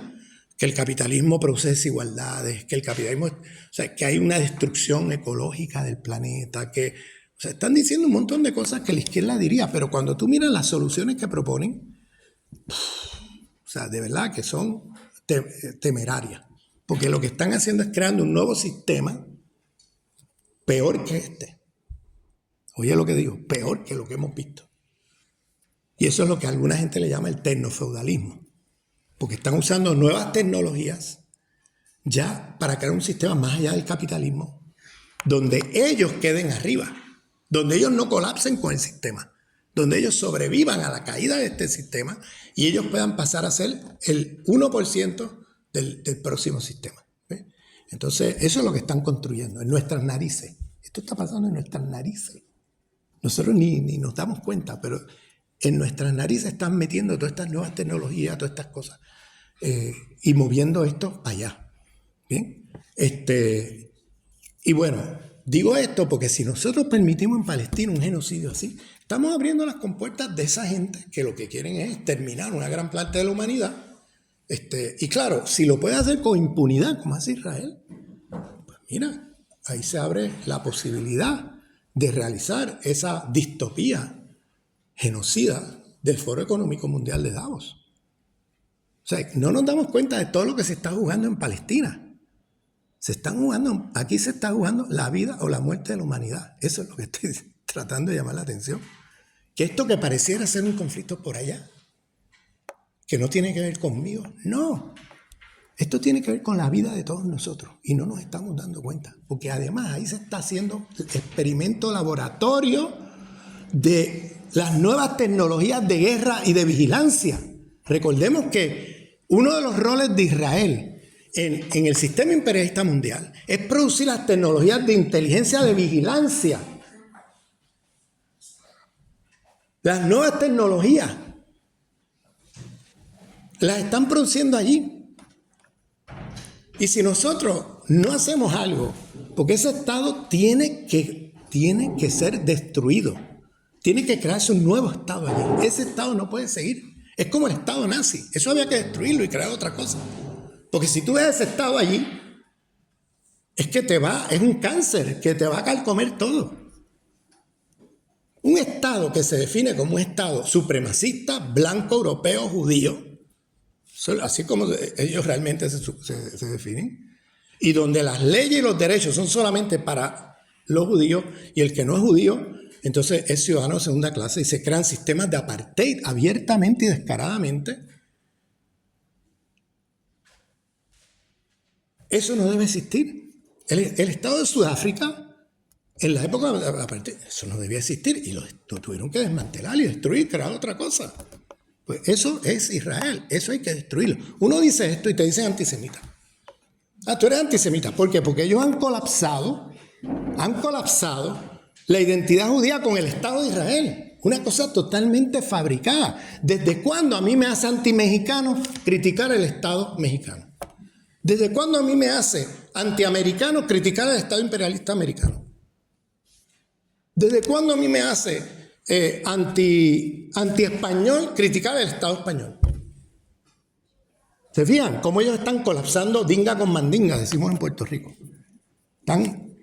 que el capitalismo produce desigualdades, que el capitalismo, o sea, que hay una destrucción ecológica del planeta, o sea, están diciendo un montón de cosas que la izquierda diría, pero cuando tú miras las soluciones que proponen, o sea, de verdad que son temerarias. Porque lo que están haciendo es creando un nuevo sistema peor que este. Oye lo que digo, peor que lo que hemos visto. Y eso es lo que a alguna gente le llama el tecnofeudalismo. Porque están usando nuevas tecnologías ya para crear un sistema más allá del capitalismo, donde ellos queden arriba, donde ellos no colapsen con el sistema, donde ellos sobrevivan a la caída de este sistema y ellos puedan pasar a ser el 1% del próximo sistema. ¿Ves? Entonces, eso es lo que están construyendo en nuestras narices. Esto está pasando en nuestras narices. Nosotros ni nos damos cuenta, pero en nuestras narices están metiendo todas estas nuevas tecnologías, todas estas cosas, y moviendo esto allá. ¿Bien? Y bueno, digo esto porque si nosotros permitimos en Palestina un genocidio así, estamos abriendo las compuertas de esa gente que lo que quieren es exterminar una gran parte de la humanidad. Y claro, si lo puede hacer con impunidad, como hace Israel, pues mira, ahí se abre la posibilidad de realizar esa distopía genocida del Foro Económico Mundial de Davos. O sea, no nos damos cuenta de todo lo que se está jugando en Palestina. Aquí se está jugando la vida o la muerte de la humanidad. Eso es lo que estoy tratando de llamar la atención. Que esto que pareciera ser un conflicto por allá, que no tiene que ver conmigo, no. Esto tiene que ver con la vida de todos nosotros y no nos estamos dando cuenta. Porque además ahí se está haciendo el experimento laboratorio de las nuevas tecnologías de guerra y de vigilancia. Recordemos que uno de los roles de Israel en el sistema imperialista mundial es producir las tecnologías de inteligencia de vigilancia. Las nuevas tecnologías las están produciendo allí. Y si nosotros no hacemos algo, porque ese Estado tiene que ser destruido, tiene que crearse un nuevo Estado allí. Ese Estado no puede seguir. Es como el Estado nazi. Eso había que destruirlo y crear otra cosa. Porque si tú ves ese Estado allí, es un cáncer que te va a carcomer todo. Un Estado que se define como un Estado supremacista, blanco, europeo, judío, así como ellos realmente se definen, y donde las leyes y los derechos son solamente para los judíos, y el que no es judío, entonces es ciudadano de segunda clase, y se crean sistemas de apartheid abiertamente y descaradamente. Eso no debe existir. El Estado de Sudáfrica, en la época de la apartheid, eso no debía existir, y lo tuvieron que desmantelar y destruir, crear otra cosa. Pues eso es Israel, eso hay que destruirlo. Uno dice esto y te dicen antisemita. Ah, tú eres antisemita. ¿Por qué? Porque ellos han colapsado la identidad judía con el Estado de Israel. Una cosa totalmente fabricada. ¿Desde cuándo a mí me hace antimexicano criticar el Estado mexicano? ¿Desde cuándo a mí me hace antiamericano criticar el Estado imperialista americano? ¿Desde cuándo a mí me hace anti-español criticar el Estado español? ¿Se fijan cómo ellos están colapsando dinga con mandinga, decimos en Puerto Rico? Están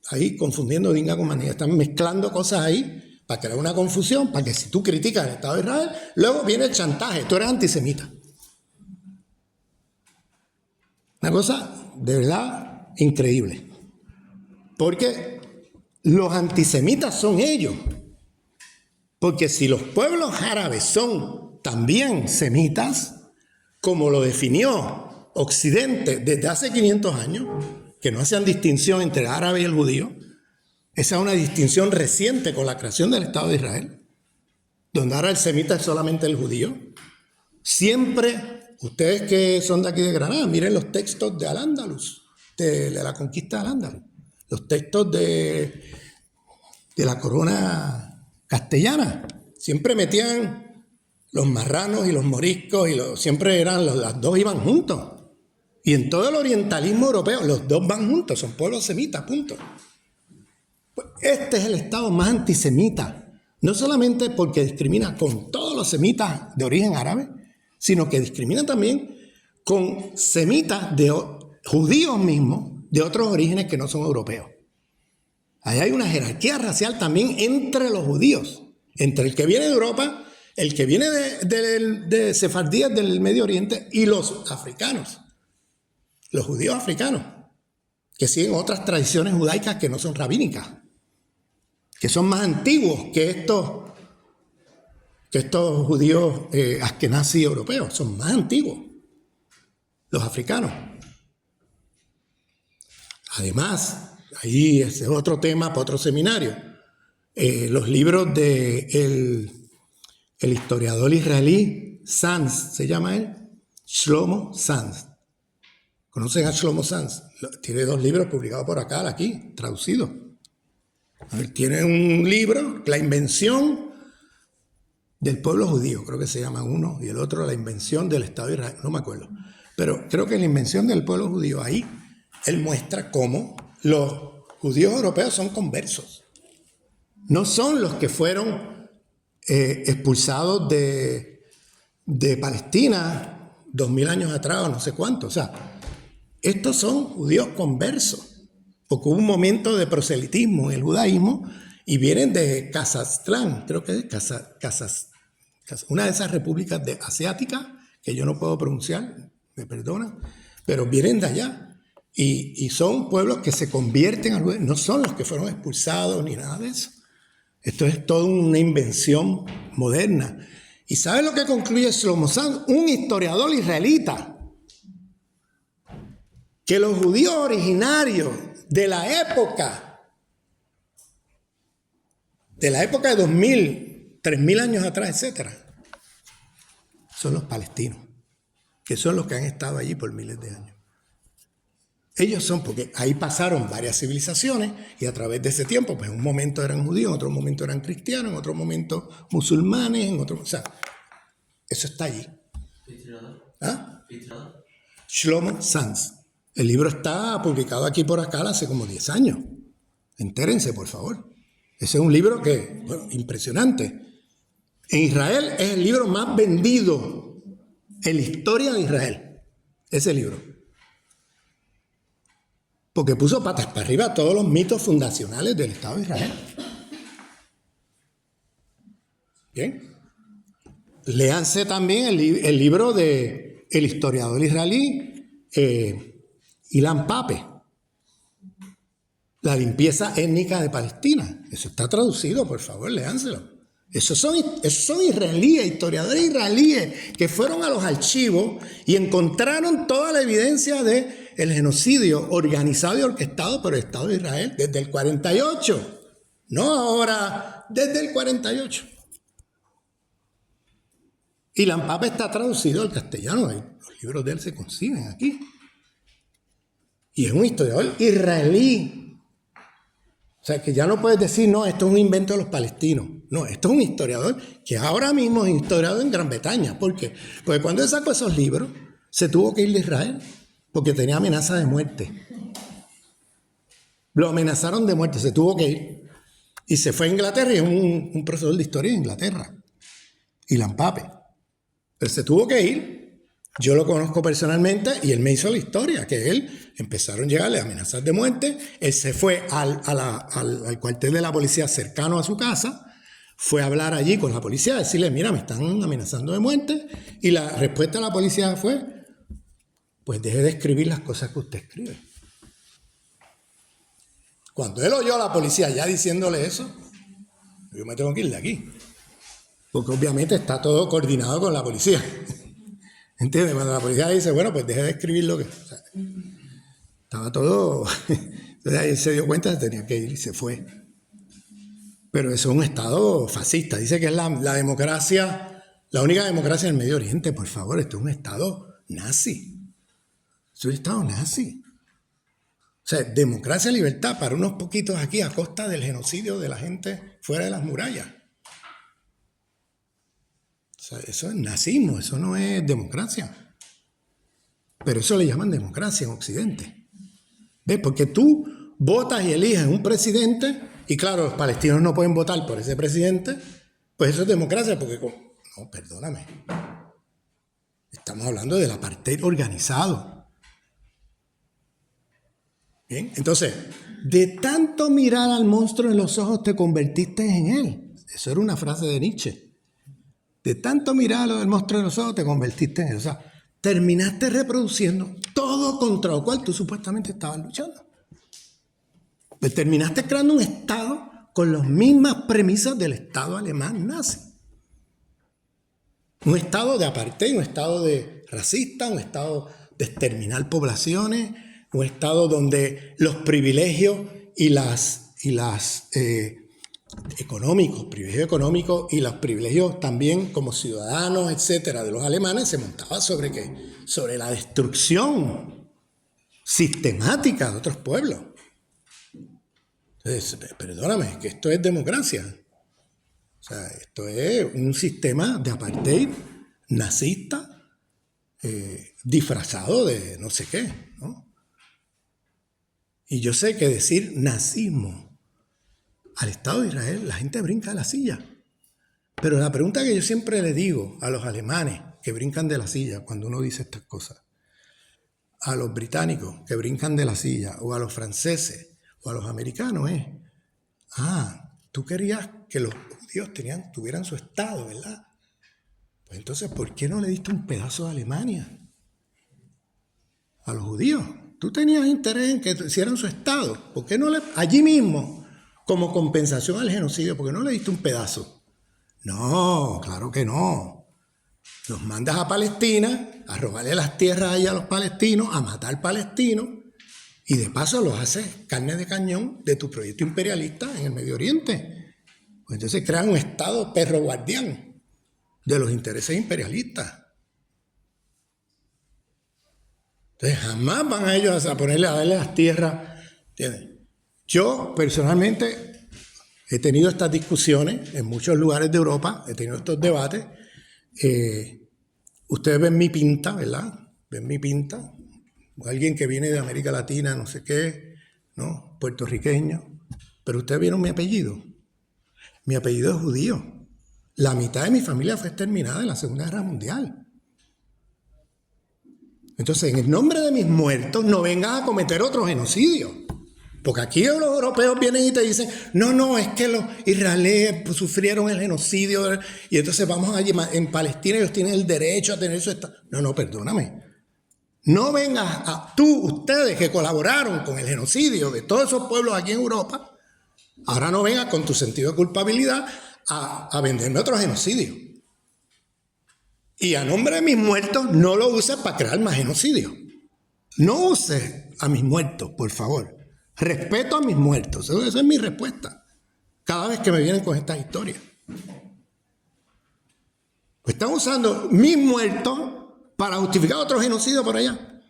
ahí confundiendo dinga con mandinga, están mezclando cosas ahí para crear una confusión, para que si tú criticas el Estado de Israel, luego viene el chantaje, tú eres antisemita. Una cosa de verdad increíble. Porque los antisemitas son ellos. Porque si los pueblos árabes son también semitas, como lo definió Occidente desde hace 500 años, que no hacían distinción entre el árabe y el judío, esa es una distinción reciente con la creación del Estado de Israel, donde ahora el semita es solamente el judío. Siempre, ustedes que son de aquí de Granada, miren los textos de Al-Ándalus, de la conquista de Al-Ándalus, los textos de la corona castellana. Siempre metían los marranos y los moriscos, siempre las dos iban juntos. Y en todo el orientalismo europeo, los dos van juntos, son pueblos semitas, punto. Pues este es el Estado más antisemita, no solamente porque discrimina con todos los semitas de origen árabe, sino que discrimina también con semitas judíos mismos de otros orígenes que no son europeos. Ahí hay una jerarquía racial también entre los judíos, entre el que viene de Europa, el que viene de sefardíes del Medio Oriente y los africanos, los judíos africanos, que siguen otras tradiciones judaicas que no son rabínicas, que son más antiguos que estos judíos askenazí europeos, son más antiguos, los africanos. Además, ahí ese es otro tema para otro seminario, los libros de el historiador israelí Sanz, se llama él, Shlomo Sanz. ¿Conocen a Shlomo Sanz? Tiene 2 libros publicados por acá, aquí, traducidos. A ver, tiene un libro, La invención del pueblo judío, creo que se llama uno, y el otro, La invención del Estado de Israel, no me acuerdo. Pero creo que La invención del pueblo judío, ahí él muestra cómo los judíos europeos son conversos. No son los que fueron expulsados de Palestina 2000 años atrás o no sé cuánto. O sea, estos son judíos conversos, porque hubo un momento de proselitismo en el judaísmo y vienen de Kazajstán, creo que es una de esas repúblicas asiáticas que yo no puedo pronunciar, me perdonan, pero vienen de allá. Y son pueblos que se convierten al judaísmo, no son los que fueron expulsados ni nada de eso. Esto es toda una invención moderna. ¿Y sabe lo que concluye Shlomo Sanz, un historiador israelita? Que los judíos originarios de la época de 2000, 3000 años atrás, etcétera, son los palestinos, que son los que han estado allí por miles de años. Ellos son, porque ahí pasaron varias civilizaciones y a través de ese tiempo, pues en un momento eran judíos, en otro momento eran cristianos, en otro momento musulmanes, en otro, o sea, eso está allí. ¿Ah? Shlomo Sanz. El libro está publicado aquí por acá hace como 10 años. Entérense, por favor. Ese es un libro que, bueno, impresionante. En Israel es el libro más vendido en la historia de Israel. Ese libro. Porque puso patas para arriba todos los mitos fundacionales del Estado de Israel. Bien. Léanse también el libro del historiador israelí Ilan Pappé, La limpieza étnica de Palestina. Eso está traducido, por favor, léanselo. Esos son israelíes, historiadores israelíes que fueron a los archivos y encontraron toda la evidencia del genocidio organizado y orquestado por el Estado de Israel desde el 48. No ahora, desde el 48. Y Ilan Pappé está traducido al castellano. Los libros de él se consiguen aquí. Y es un historiador israelí. O sea, que ya no puedes decir, no, esto es un invento de los palestinos. No, esto es un historiador que ahora mismo es historiador en Gran Bretaña. ¿Por qué? Porque cuando él sacó esos libros, se tuvo que ir de Israel porque tenía amenaza de muerte. Lo amenazaron de muerte, se tuvo que ir. Y se fue a Inglaterra y es un profesor de historia de Inglaterra. Ilan Pappé. Él se tuvo que ir. Yo lo conozco personalmente y él me hizo la historia, que él empezaron a llegarle amenazas de muerte. Él se fue al cuartel de la policía cercano a su casa, fue a hablar allí con la policía, a decirle, mira, me están amenazando de muerte. Y la respuesta de la policía fue, pues deje de escribir las cosas que usted escribe. Cuando él oyó a la policía ya diciéndole eso, yo me tengo que ir de aquí. Porque obviamente está todo coordinado con la policía. ¿Entiendes? Cuando la policía dice, bueno, pues deje de escribir lo que... O sea, estaba todo... Entonces ahí se dio cuenta que tenía que ir y se fue. Pero eso es un estado fascista. Dice que es la democracia, la única democracia en el Medio Oriente. Por favor, esto es un estado nazi. Es un estado nazi. O sea, democracia y libertad para unos poquitos aquí a costa del genocidio de la gente fuera de las murallas. O sea, eso es nazismo, eso no es democracia. Pero eso le llaman democracia en Occidente. ¿Ves? Porque tú votas y eliges un presidente, y claro, los palestinos no pueden votar por ese presidente, pues eso es democracia, porque... No, perdóname. Estamos hablando del apartheid organizado. Bien, entonces, de tanto mirar al monstruo en los ojos te convertiste en él. Eso era una frase de Nietzsche. De tanto mirar al monstruo en los ojos te convertiste en él. O sea, terminaste reproduciendo todo contra lo cual tú supuestamente estabas luchando. Pues terminaste creando un Estado con las mismas premisas del Estado alemán nazi. Un Estado de apartheid, un Estado de racista, un Estado de exterminar poblaciones, un Estado donde los privilegios privilegios económicos y los privilegios también como ciudadanos, etcétera, de los alemanes se montaba sobre ¿qué? Sobre la destrucción sistemática de otros pueblos. Entonces, perdóname, que esto es democracia. O sea, esto es un sistema de apartheid nazista disfrazado de no sé qué, ¿no? Y yo sé que decir nazismo al Estado de Israel, la gente brinca de la silla. Pero la pregunta que yo siempre le digo a los alemanes que brincan de la silla cuando uno dice estas cosas, a los británicos que brincan de la silla, o a los franceses, o a los americanos es, tú querías que los judíos tuvieran su Estado, ¿verdad? Pues entonces, ¿por qué no le diste un pedazo de Alemania a los judíos? Tú tenías interés en que hicieran su Estado. ¿Por qué no allí mismo, como compensación al genocidio, por qué no le diste un pedazo? No, claro que no. Los mandas a Palestina a robarle las tierras ahí a los palestinos, a matar palestinos, y de paso los haces carne de cañón de tu proyecto imperialista en el Medio Oriente. Pues entonces crean un Estado perro guardián de los intereses imperialistas. Entonces jamás van a ellos a ponerle a darle las tierras. ¿Entiendes? Yo personalmente he tenido estas discusiones en muchos lugares de Europa, he tenido estos debates. Ustedes ven mi pinta, ¿verdad? Ven mi pinta. Alguien que viene de América Latina, no sé qué, ¿no? Puertorriqueño. Pero ustedes vieron mi apellido. Mi apellido es judío. La mitad de mi familia fue exterminada en la Segunda Guerra Mundial. Entonces, en el nombre de mis muertos, no vengas a cometer otro genocidio. Porque aquí los europeos vienen y te dicen, no, es que los israelíes sufrieron el genocidio y entonces vamos a llamar, en Palestina ellos tienen el derecho a tener su Estado. No, perdóname. No vengas ustedes que colaboraron con el genocidio de todos esos pueblos aquí en Europa, ahora no vengas con tu sentido de culpabilidad a venderme otro genocidio. Y a nombre de mis muertos no lo uses para crear más genocidio. No uses a mis muertos, por favor. Respeto a mis muertos. Esa es mi respuesta cada vez que me vienen con estas historias. Pues están usando mis muertos para justificar otro genocidio por allá.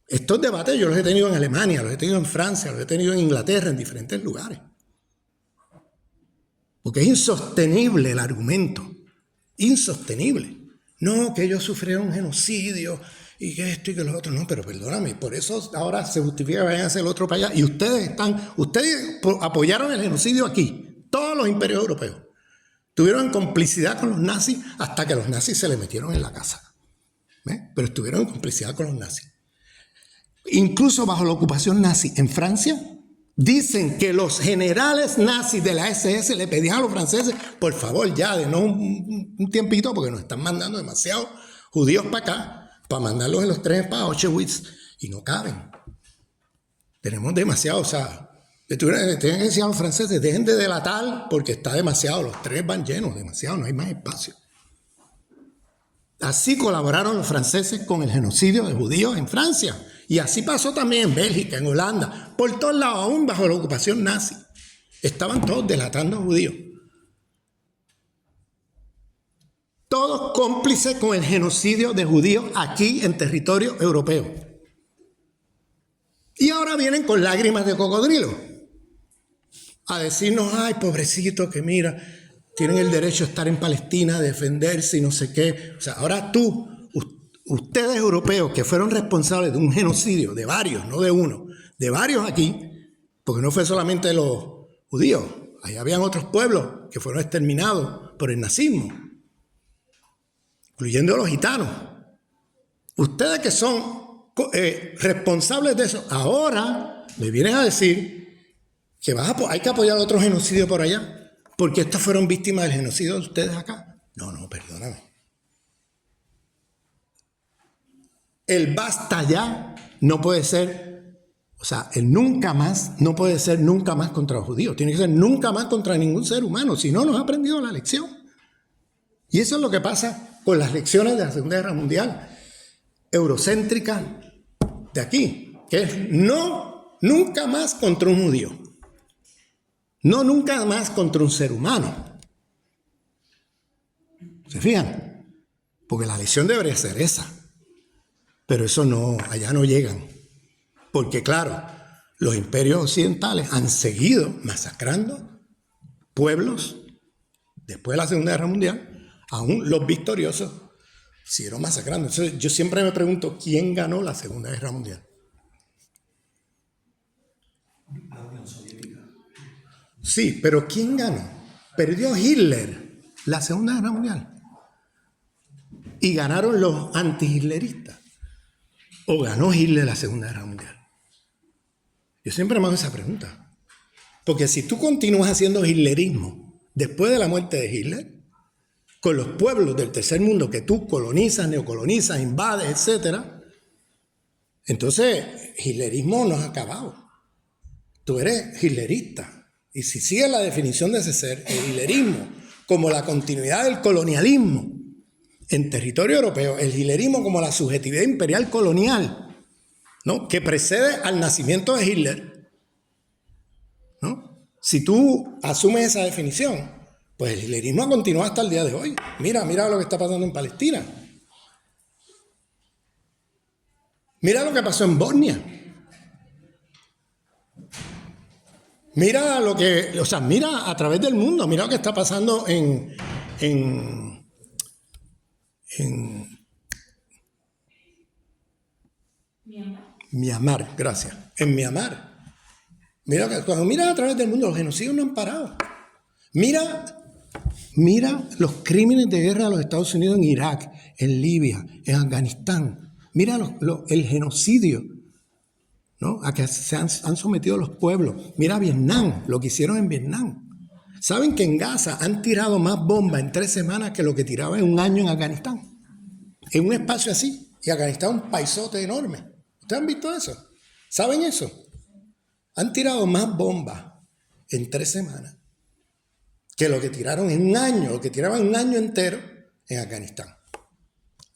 Estos debates yo los he tenido en Alemania, los he tenido en Francia, los he tenido en Inglaterra, en diferentes lugares. Porque es insostenible el argumento. Insostenible. No, que ellos sufrieron un genocidio y que esto y que lo otro. No, pero perdóname, por eso ahora se justifica que vayan a hacer el otro para allá. Y ustedes apoyaron el genocidio aquí, todos los imperios europeos. Estuvieron en complicidad con los nazis hasta que los nazis se le metieron en la casa. Pero estuvieron en complicidad con los nazis. Incluso bajo la ocupación nazi en Francia, dicen que los generales nazis de la SS le pedían a los franceses, por favor, ya denos un tiempito porque nos están mandando demasiados judíos para acá, para mandarlos en los trenes para Auschwitz, y no caben. Tenemos demasiado, o sea, tienen que decir a los franceses, dejen de delatar porque está demasiado, los trenes van llenos, demasiado, no hay más espacio. Así colaboraron los franceses con el genocidio de judíos en Francia. Y así pasó también en Bélgica, en Holanda, por todos lados, aún bajo la ocupación nazi. Estaban todos delatando a judíos. Todos cómplices con el genocidio de judíos aquí en territorio europeo. Y ahora vienen con lágrimas de cocodrilo a decirnos, ay, pobrecito, que mira, tienen el derecho a estar en Palestina, a defenderse y no sé qué. O sea, ahora ustedes europeos que fueron responsables de un genocidio, de varios, no de uno, de varios aquí, porque no fue solamente los judíos, ahí habían otros pueblos que fueron exterminados por el nazismo, incluyendo los gitanos. Ustedes que son responsables de eso, ahora me vienen a decir que hay que apoyar otro genocidio por allá, porque estos fueron víctimas del genocidio de ustedes acá. No, perdóname. El basta ya no puede ser, o sea, el nunca más no puede ser nunca más contra los judíos. Tiene que ser nunca más contra ningún ser humano, si no, nos ha aprendido la lección. Y eso es lo que pasa con las lecciones de la Segunda Guerra Mundial, eurocéntricas de aquí, que es no, nunca más contra un judío. No nunca más contra un ser humano. ¿Se fijan? Porque la lección debería ser esa. Pero eso no, allá no llegan. Porque claro, los imperios occidentales han seguido masacrando pueblos después de la Segunda Guerra Mundial, aún los victoriosos siguieron masacrando. Entonces, yo siempre me pregunto, ¿quién ganó la Segunda Guerra Mundial? La Unión Soviética. Sí, pero ¿quién ganó? Perdió Hitler la Segunda Guerra Mundial. Y ganaron los anti-hitleristas. ¿O ganó Hitler la Segunda Guerra Mundial? Yo siempre me hago esa pregunta. Porque si tú continúas haciendo hitlerismo después de la muerte de Hitler, con los pueblos del tercer mundo que tú colonizas, neocolonizas, invades, etc., entonces hitlerismo no has acabado. Tú eres hitlerista. Y si sigues la definición de ese ser, el hitlerismo, como la continuidad del colonialismo en territorio europeo, el hitlerismo como la subjetividad imperial colonial, ¿no?, que precede al nacimiento de Hitler, ¿no? Si tú asumes esa definición, pues el hitlerismo ha continuado hasta el día de hoy. Mira lo que está pasando en Palestina. Mira lo que pasó en Bosnia. Mira mira a través del mundo, mira lo que está pasando en Myanmar, gracias. En Myanmar. Cuando miras a través del mundo, los genocidios no han parado. Mira los crímenes de guerra de los Estados Unidos en Irak, en Libia, en Afganistán. Mira el genocidio, ¿no?, a que se han sometido los pueblos. Mira Vietnam, lo que hicieron en Vietnam. ¿Saben que en Gaza han tirado más bombas en 3 semanas que lo que tiraban en un año en Afganistán? En un espacio así. Y Afganistán es un paisote enorme. ¿Ustedes han visto eso? ¿Saben eso? Han tirado más bombas en 3 semanas que lo que tiraron en un año, lo que tiraban un año entero en Afganistán.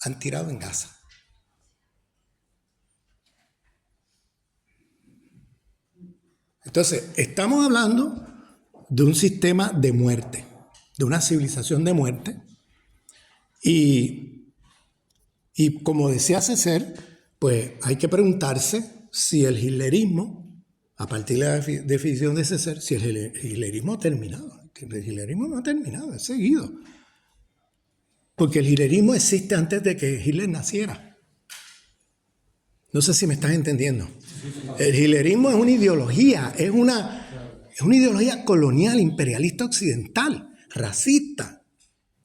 Han tirado en Gaza. Entonces, estamos hablando de un sistema de muerte, de una civilización de muerte. Y como decía César, pues hay que preguntarse si el hitlerismo, a partir de la definición de César, si el hitlerismo ha terminado. El hitlerismo no ha terminado, es seguido. Porque el hitlerismo existe antes de que Hitler naciera. No sé si me estás entendiendo. El hitlerismo es una ideología, es una ideología colonial, imperialista occidental, racista,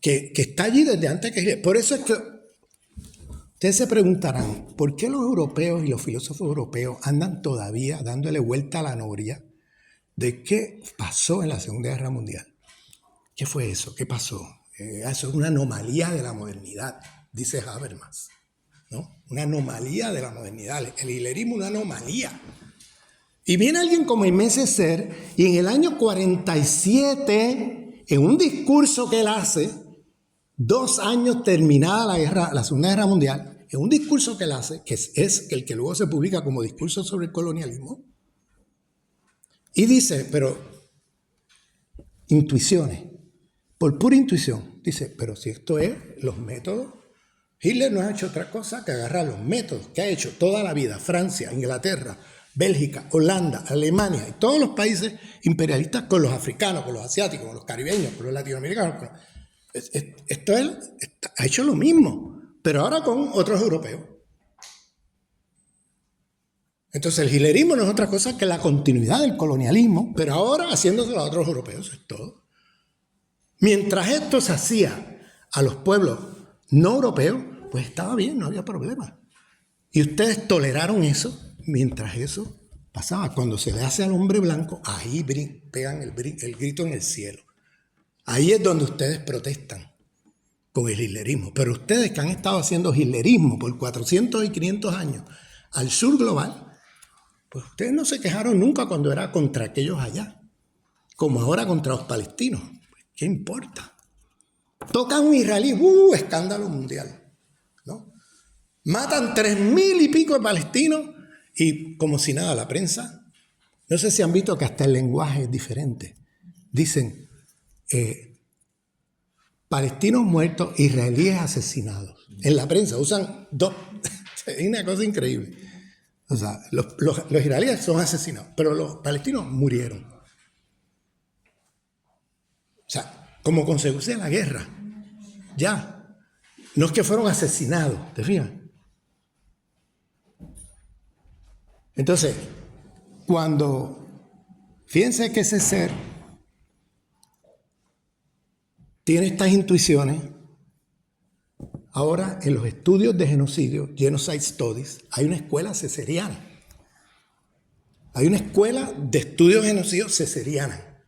que está allí desde antes que Hitler. Por eso es que ustedes se preguntarán, ¿por qué los europeos y los filósofos europeos andan todavía dándole vuelta a la noria de qué pasó en la Segunda Guerra Mundial? ¿Qué fue eso? ¿Qué pasó? Eso es una anomalía de la modernidad, dice Habermas, ¿no? Una anomalía de la modernidad. El hitlerismo es una anomalía. Y viene alguien como Aimé Césaire y en el año 47, en un discurso que él hace, 2 años terminada la Segunda Guerra Mundial, en un discurso que él hace, que es el que luego se publica como discurso sobre el colonialismo, y dice, pero intuiciones, por pura intuición, dice, pero si esto es los métodos, Hitler no ha hecho otra cosa que agarrar los métodos que ha hecho toda la vida Francia, Inglaterra, Bélgica, Holanda, Alemania y todos los países imperialistas con los africanos, con los asiáticos, con los caribeños, con los latinoamericanos. Esto él ha hecho lo mismo, pero ahora con otros europeos. Entonces el hitlerismo no es otra cosa que la continuidad del colonialismo, pero ahora haciéndoselo a otros europeos, eso es todo. Mientras esto se hacía a los pueblos no europeos, pues estaba bien, no había problema. Y ustedes toleraron eso mientras eso pasaba. Cuando se le hace al hombre blanco, ahí pegan el grito en el cielo. Ahí es donde ustedes protestan con el hitlerismo. Pero ustedes que han estado haciendo hitlerismo por 400 y 500 años al sur global, pues ustedes no se quejaron nunca cuando era contra aquellos allá, como ahora contra los palestinos. ¿Qué importa? Tocan un israelí, escándalo mundial, ¿no? Matan 3,000 y pico de palestinos y como si nada, la prensa, no sé si han visto que hasta el lenguaje es diferente. Dicen, palestinos muertos, israelíes asesinados. En la prensa usan 2, es una cosa increíble. O sea, los israelíes son asesinados, pero los palestinos murieron. O sea, como consecuencia de la guerra. Ya. No es que fueron asesinados, ¿te fijas? Entonces, fíjense que ese ser tiene estas intuiciones. Ahora, en los estudios de genocidio, Genocide Studies, hay una escuela cesariana. Hay una escuela de estudios de genocidio cesariana.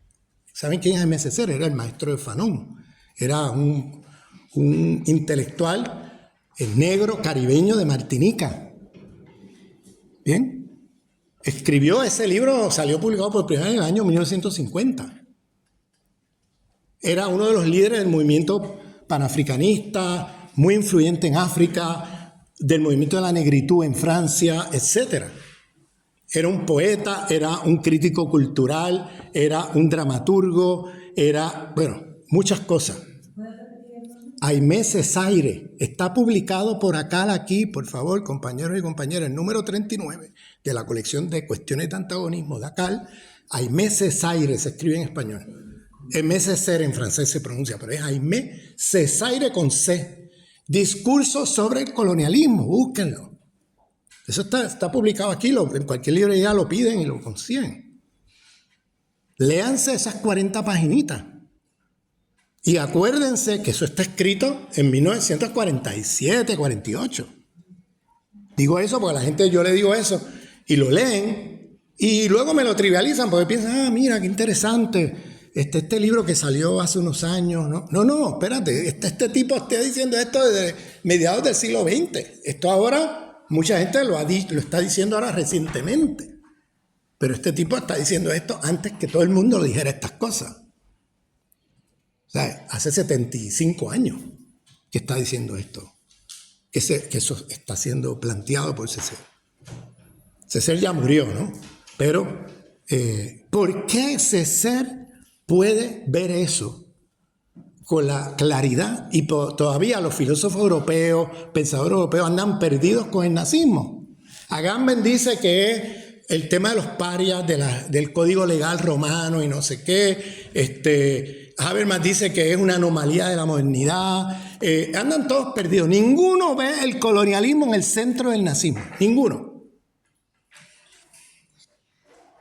¿Saben quién es Aimé Césaire? Era el maestro de Fanon. Era un intelectual negro caribeño de Martinica. ¿Bien? Escribió ese libro, salió publicado por primera vez en el año 1950. Era uno de los líderes del movimiento panafricanista, muy influyente en África, del movimiento de la negritud en Francia, etc. Era un poeta, era un crítico cultural, era un dramaturgo, era, bueno, muchas cosas. Aimé Césaire, está publicado por acá, aquí, por favor, compañeros y compañeras, el número 39 de la colección de Cuestiones de Antagonismo de Acal. Aimé Césaire se escribe en español. Aimé Césaire en francés se pronuncia, pero es Aimé Césaire con C. Discurso sobre el colonialismo, búsquenlo. Eso está publicado aquí, en cualquier librería lo piden y lo consiguen. Léanse esas 40 paginitas. Y acuérdense que eso está escrito en 1947, 48. Digo eso porque a la gente yo le digo eso y lo leen y luego me lo trivializan porque piensan, mira, qué interesante, este libro que salió hace unos años. No, espérate, este tipo está diciendo esto desde mediados del siglo XX. Esto ahora, mucha gente lo está diciendo ahora recientemente. Pero este tipo está diciendo esto antes que todo el mundo lo dijera estas cosas. O sea, hace 75 años que está diciendo esto, que eso está siendo planteado por Césaire. Césaire ya murió, ¿no? Pero, ¿por qué Césaire puede ver eso con la claridad? Y todavía los filósofos europeos, pensadores europeos, andan perdidos con el nazismo. Agamben dice que es el tema de los parias, del código legal romano y no sé qué. Habermas dice que es una anomalía de la modernidad. Andan todos perdidos. Ninguno ve el colonialismo en el centro del nazismo. Ninguno.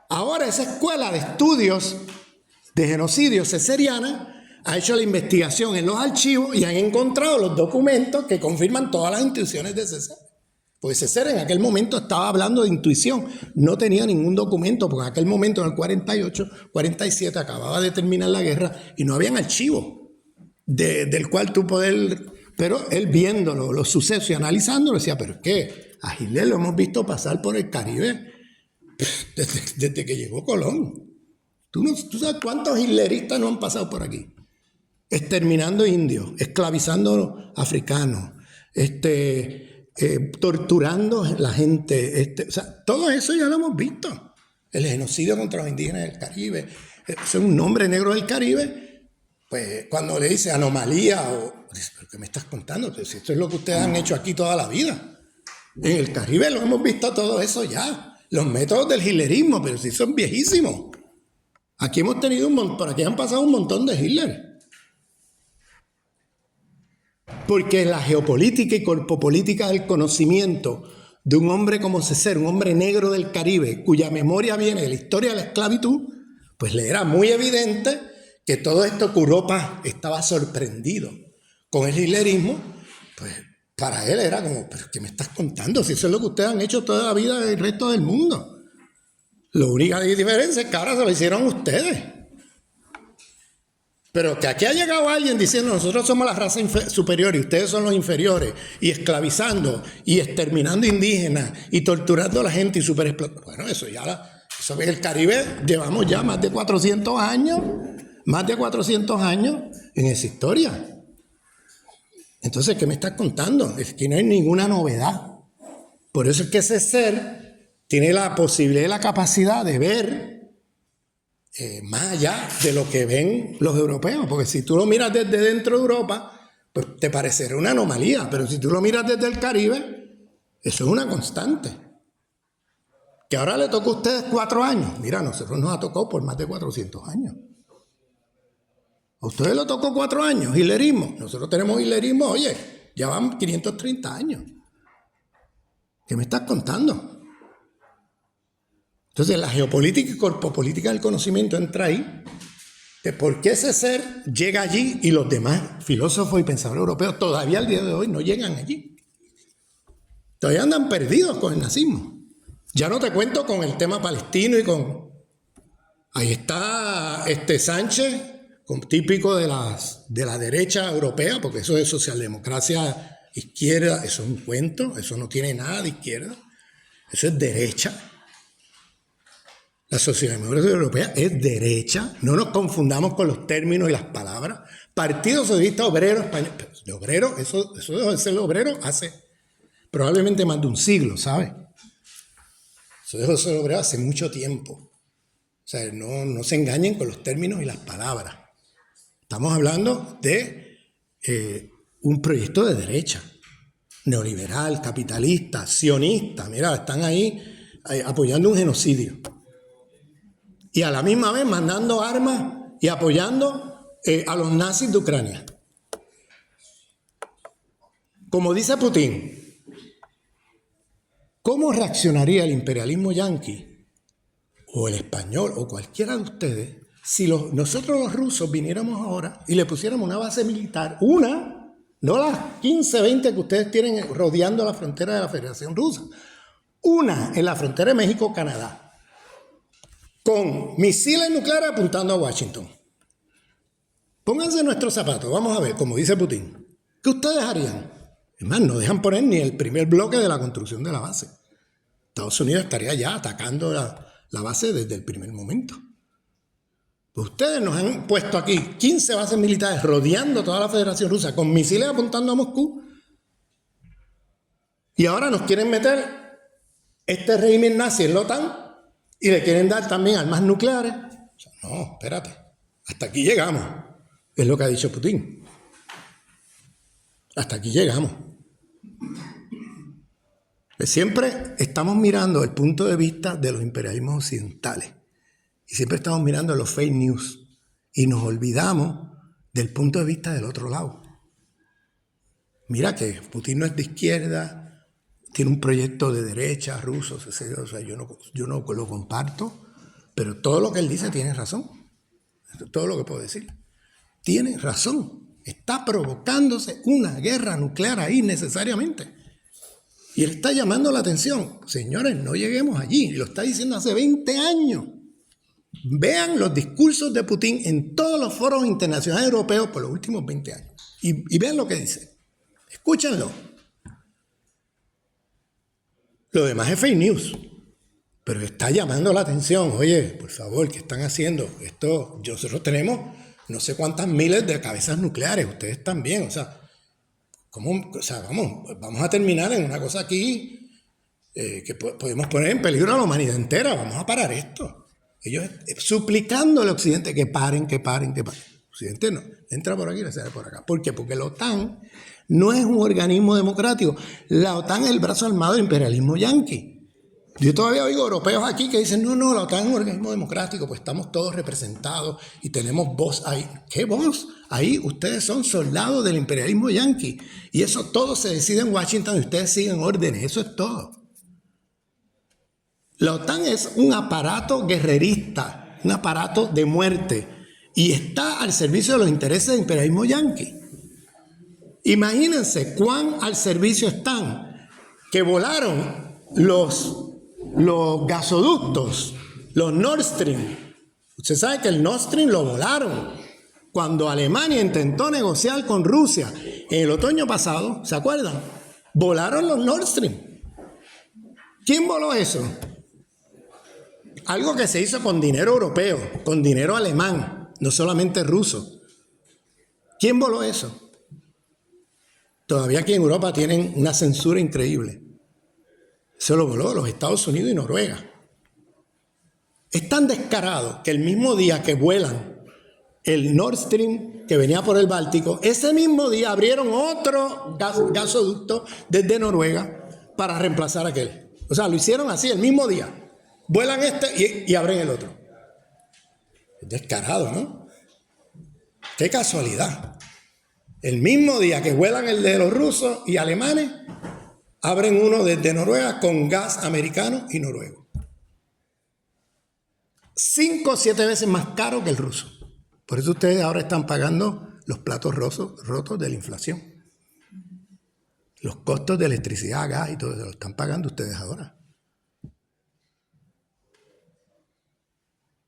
Ahora esa escuela de estudios de genocidio cesariana ha hecho la investigación en los archivos y han encontrado los documentos que confirman todas las intuiciones de Césaire. Porque Césaire en aquel momento estaba hablando de intuición, no tenía ningún documento, porque en aquel momento, en el 48, 47, acababa de terminar la guerra y no habían archivo del cual tú poder... Pero él viéndolo, los sucesos y analizándolo, decía, pero es que a Hitler lo hemos visto pasar por el Caribe desde que llegó Colón. ¿Tú sabes cuántos hitleristas no han pasado por aquí? Exterminando indios, esclavizando africanos, torturando a la gente, o sea, todo eso ya lo hemos visto. El genocidio contra los indígenas del Caribe, es un nombre negro del Caribe, pues cuando le dice anomalía, dice, ¿pero qué me estás contando? Pues, esto es lo que ustedes han hecho aquí toda la vida. En el Caribe lo hemos visto todo eso ya. Los métodos del hitlerismo, pero sí son viejísimos. Aquí hemos tenido por aquí han pasado un montón de Hitler. Porque la geopolítica y corpopolítica del conocimiento de un hombre como Césaire, un hombre negro del Caribe, cuya memoria viene de la historia de la esclavitud, pues le era muy evidente que todo esto que Europa estaba sorprendido con el hitlerismo, pues para él era como, ¿pero qué me estás contando? Si eso es lo que ustedes han hecho toda la vida del resto del mundo. La única diferencia es que ahora se lo hicieron ustedes. Pero que aquí ha llegado alguien diciendo nosotros somos la raza superior y ustedes son los inferiores, y esclavizando y exterminando indígenas y torturando a la gente y superexplotando. Bueno, eso en el Caribe llevamos ya más de 400 años en esa historia. Entonces, ¿qué me estás contando? Es que no hay ninguna novedad. Por eso es que ese ser tiene la posibilidad y la capacidad de ver más allá de lo que ven los europeos, porque si tú lo miras desde dentro de Europa, pues te parecerá una anomalía, pero si tú lo miras desde el Caribe, eso es una constante. Que ahora le tocó a ustedes 4 años. Mira, a nosotros nos ha tocado por más de 400 años. A ustedes le tocó 4 años, hitlerismo. Nosotros tenemos hitlerismo, oye, ya van 530 años. ¿Qué me estás contando? Entonces, la geopolítica y corpopolítica del conocimiento entra ahí. De por qué ese ser llega allí y los demás filósofos y pensadores europeos todavía al día de hoy no llegan allí. Todavía andan perdidos con el nazismo. Ya no te cuento con el tema palestino y con... Ahí está Sánchez, típico de la derecha europea, porque eso de socialdemocracia izquierda, eso es un cuento, eso no tiene nada de izquierda, eso es derecha. La socialdemocracia europea es derecha, no nos confundamos con los términos y las palabras. Partido Socialista Obrero Español, de obrero, eso dejó de ser obrero hace probablemente más de un siglo, ¿sabes? Eso dejó de ser obrero hace mucho tiempo. O sea, no se engañen con los términos y las palabras. Estamos hablando de un proyecto de derecha, neoliberal, capitalista, sionista. Mira, están ahí apoyando un genocidio. Y a la misma vez mandando armas y apoyando a los nazis de Ucrania. Como dice Putin, ¿cómo reaccionaría el imperialismo yanqui o el español o cualquiera de ustedes si nosotros los rusos viniéramos ahora y le pusiéramos una base militar, no las 15, 20 que ustedes tienen rodeando la frontera de la Federación Rusa, una en la frontera de México-Canadá, con misiles nucleares apuntando a Washington? Pónganse nuestros zapatos, vamos a ver, como dice Putin, ¿qué ustedes harían? Es más, no dejan poner ni el primer bloque de la construcción de la base. Estados Unidos estaría ya atacando la base desde el primer momento. Pues ustedes nos han puesto aquí 15 bases militares rodeando toda la Federación Rusa con misiles apuntando a Moscú. Y ahora nos quieren meter este régimen nazi en la OTAN y le quieren dar también armas nucleares. O sea, no, espérate. Hasta aquí llegamos. Es lo que ha dicho Putin. Hasta aquí llegamos. Siempre estamos mirando el punto de vista de los imperialismos occidentales. Y siempre estamos mirando los fake news. Y nos olvidamos del punto de vista del otro lado. Mira que Putin no es de izquierda, tiene un proyecto de derecha, ruso, o sea, yo no lo comparto, pero todo lo que él dice tiene razón. Todo lo que puedo decir. Tiene razón. Está provocándose una guerra nuclear ahí necesariamente. Y él está llamando la atención. Señores, no lleguemos allí. Y lo está diciendo hace 20 años. Vean los discursos de Putin en todos los foros internacionales europeos por los últimos 20 años. Y vean lo que dice. Escúchenlo. Lo demás es fake news. Pero está llamando la atención. Oye, por favor, ¿qué están haciendo? Nosotros tenemos no sé cuántas miles de cabezas nucleares. Ustedes también. O sea, vamos a terminar en una cosa aquí que podemos poner en peligro a la humanidad entera. Vamos a parar esto. Ellos suplicando al Occidente que paren. El Occidente no. Entra por aquí y le sale por acá. ¿Por qué? Porque la OTAN no es un organismo democrático. La OTAN es el brazo armado del imperialismo yanqui. Yo todavía oigo europeos aquí que dicen, no, la OTAN es un organismo democrático, pues estamos todos representados y tenemos voz ahí. ¿Qué voz? Ahí ustedes son soldados del imperialismo yanqui. Y eso todo se decide en Washington y ustedes siguen órdenes. Eso es todo. La OTAN es un aparato guerrerista, un aparato de muerte. Y está al servicio de los intereses del imperialismo yanqui. Imagínense cuán al servicio están que volaron los gasoductos, los Nord Stream. Usted sabe que el Nord Stream lo volaron cuando Alemania intentó negociar con Rusia en el otoño pasado, ¿se acuerdan? Volaron los Nord Stream. ¿Quién voló eso? Algo que se hizo con dinero europeo, con dinero alemán, no solamente ruso. ¿Quién voló eso? Todavía aquí en Europa tienen una censura increíble. Se lo voló los Estados Unidos y Noruega. Es tan descarado que el mismo día que vuelan el Nord Stream que venía por el Báltico, ese mismo día abrieron otro gasoducto desde Noruega para reemplazar aquel. O sea, lo hicieron así el mismo día. vuelan y abren el otro. Es descarado, ¿no? Qué casualidad. El mismo día que vuelan el de los rusos y alemanes, abren uno desde Noruega con gas americano y noruego. 5 o 7 veces más caro que el ruso. Por eso ustedes ahora están pagando los platos rotos de la inflación. Los costos de electricidad, gas y todo eso lo están pagando ustedes ahora.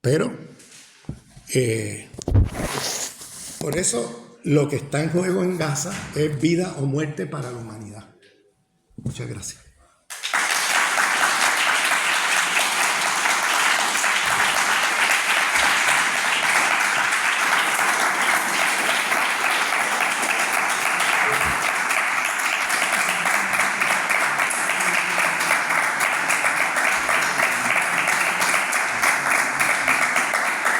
Pero, por eso lo que está en juego en Gaza es vida o muerte para la humanidad. Muchas gracias.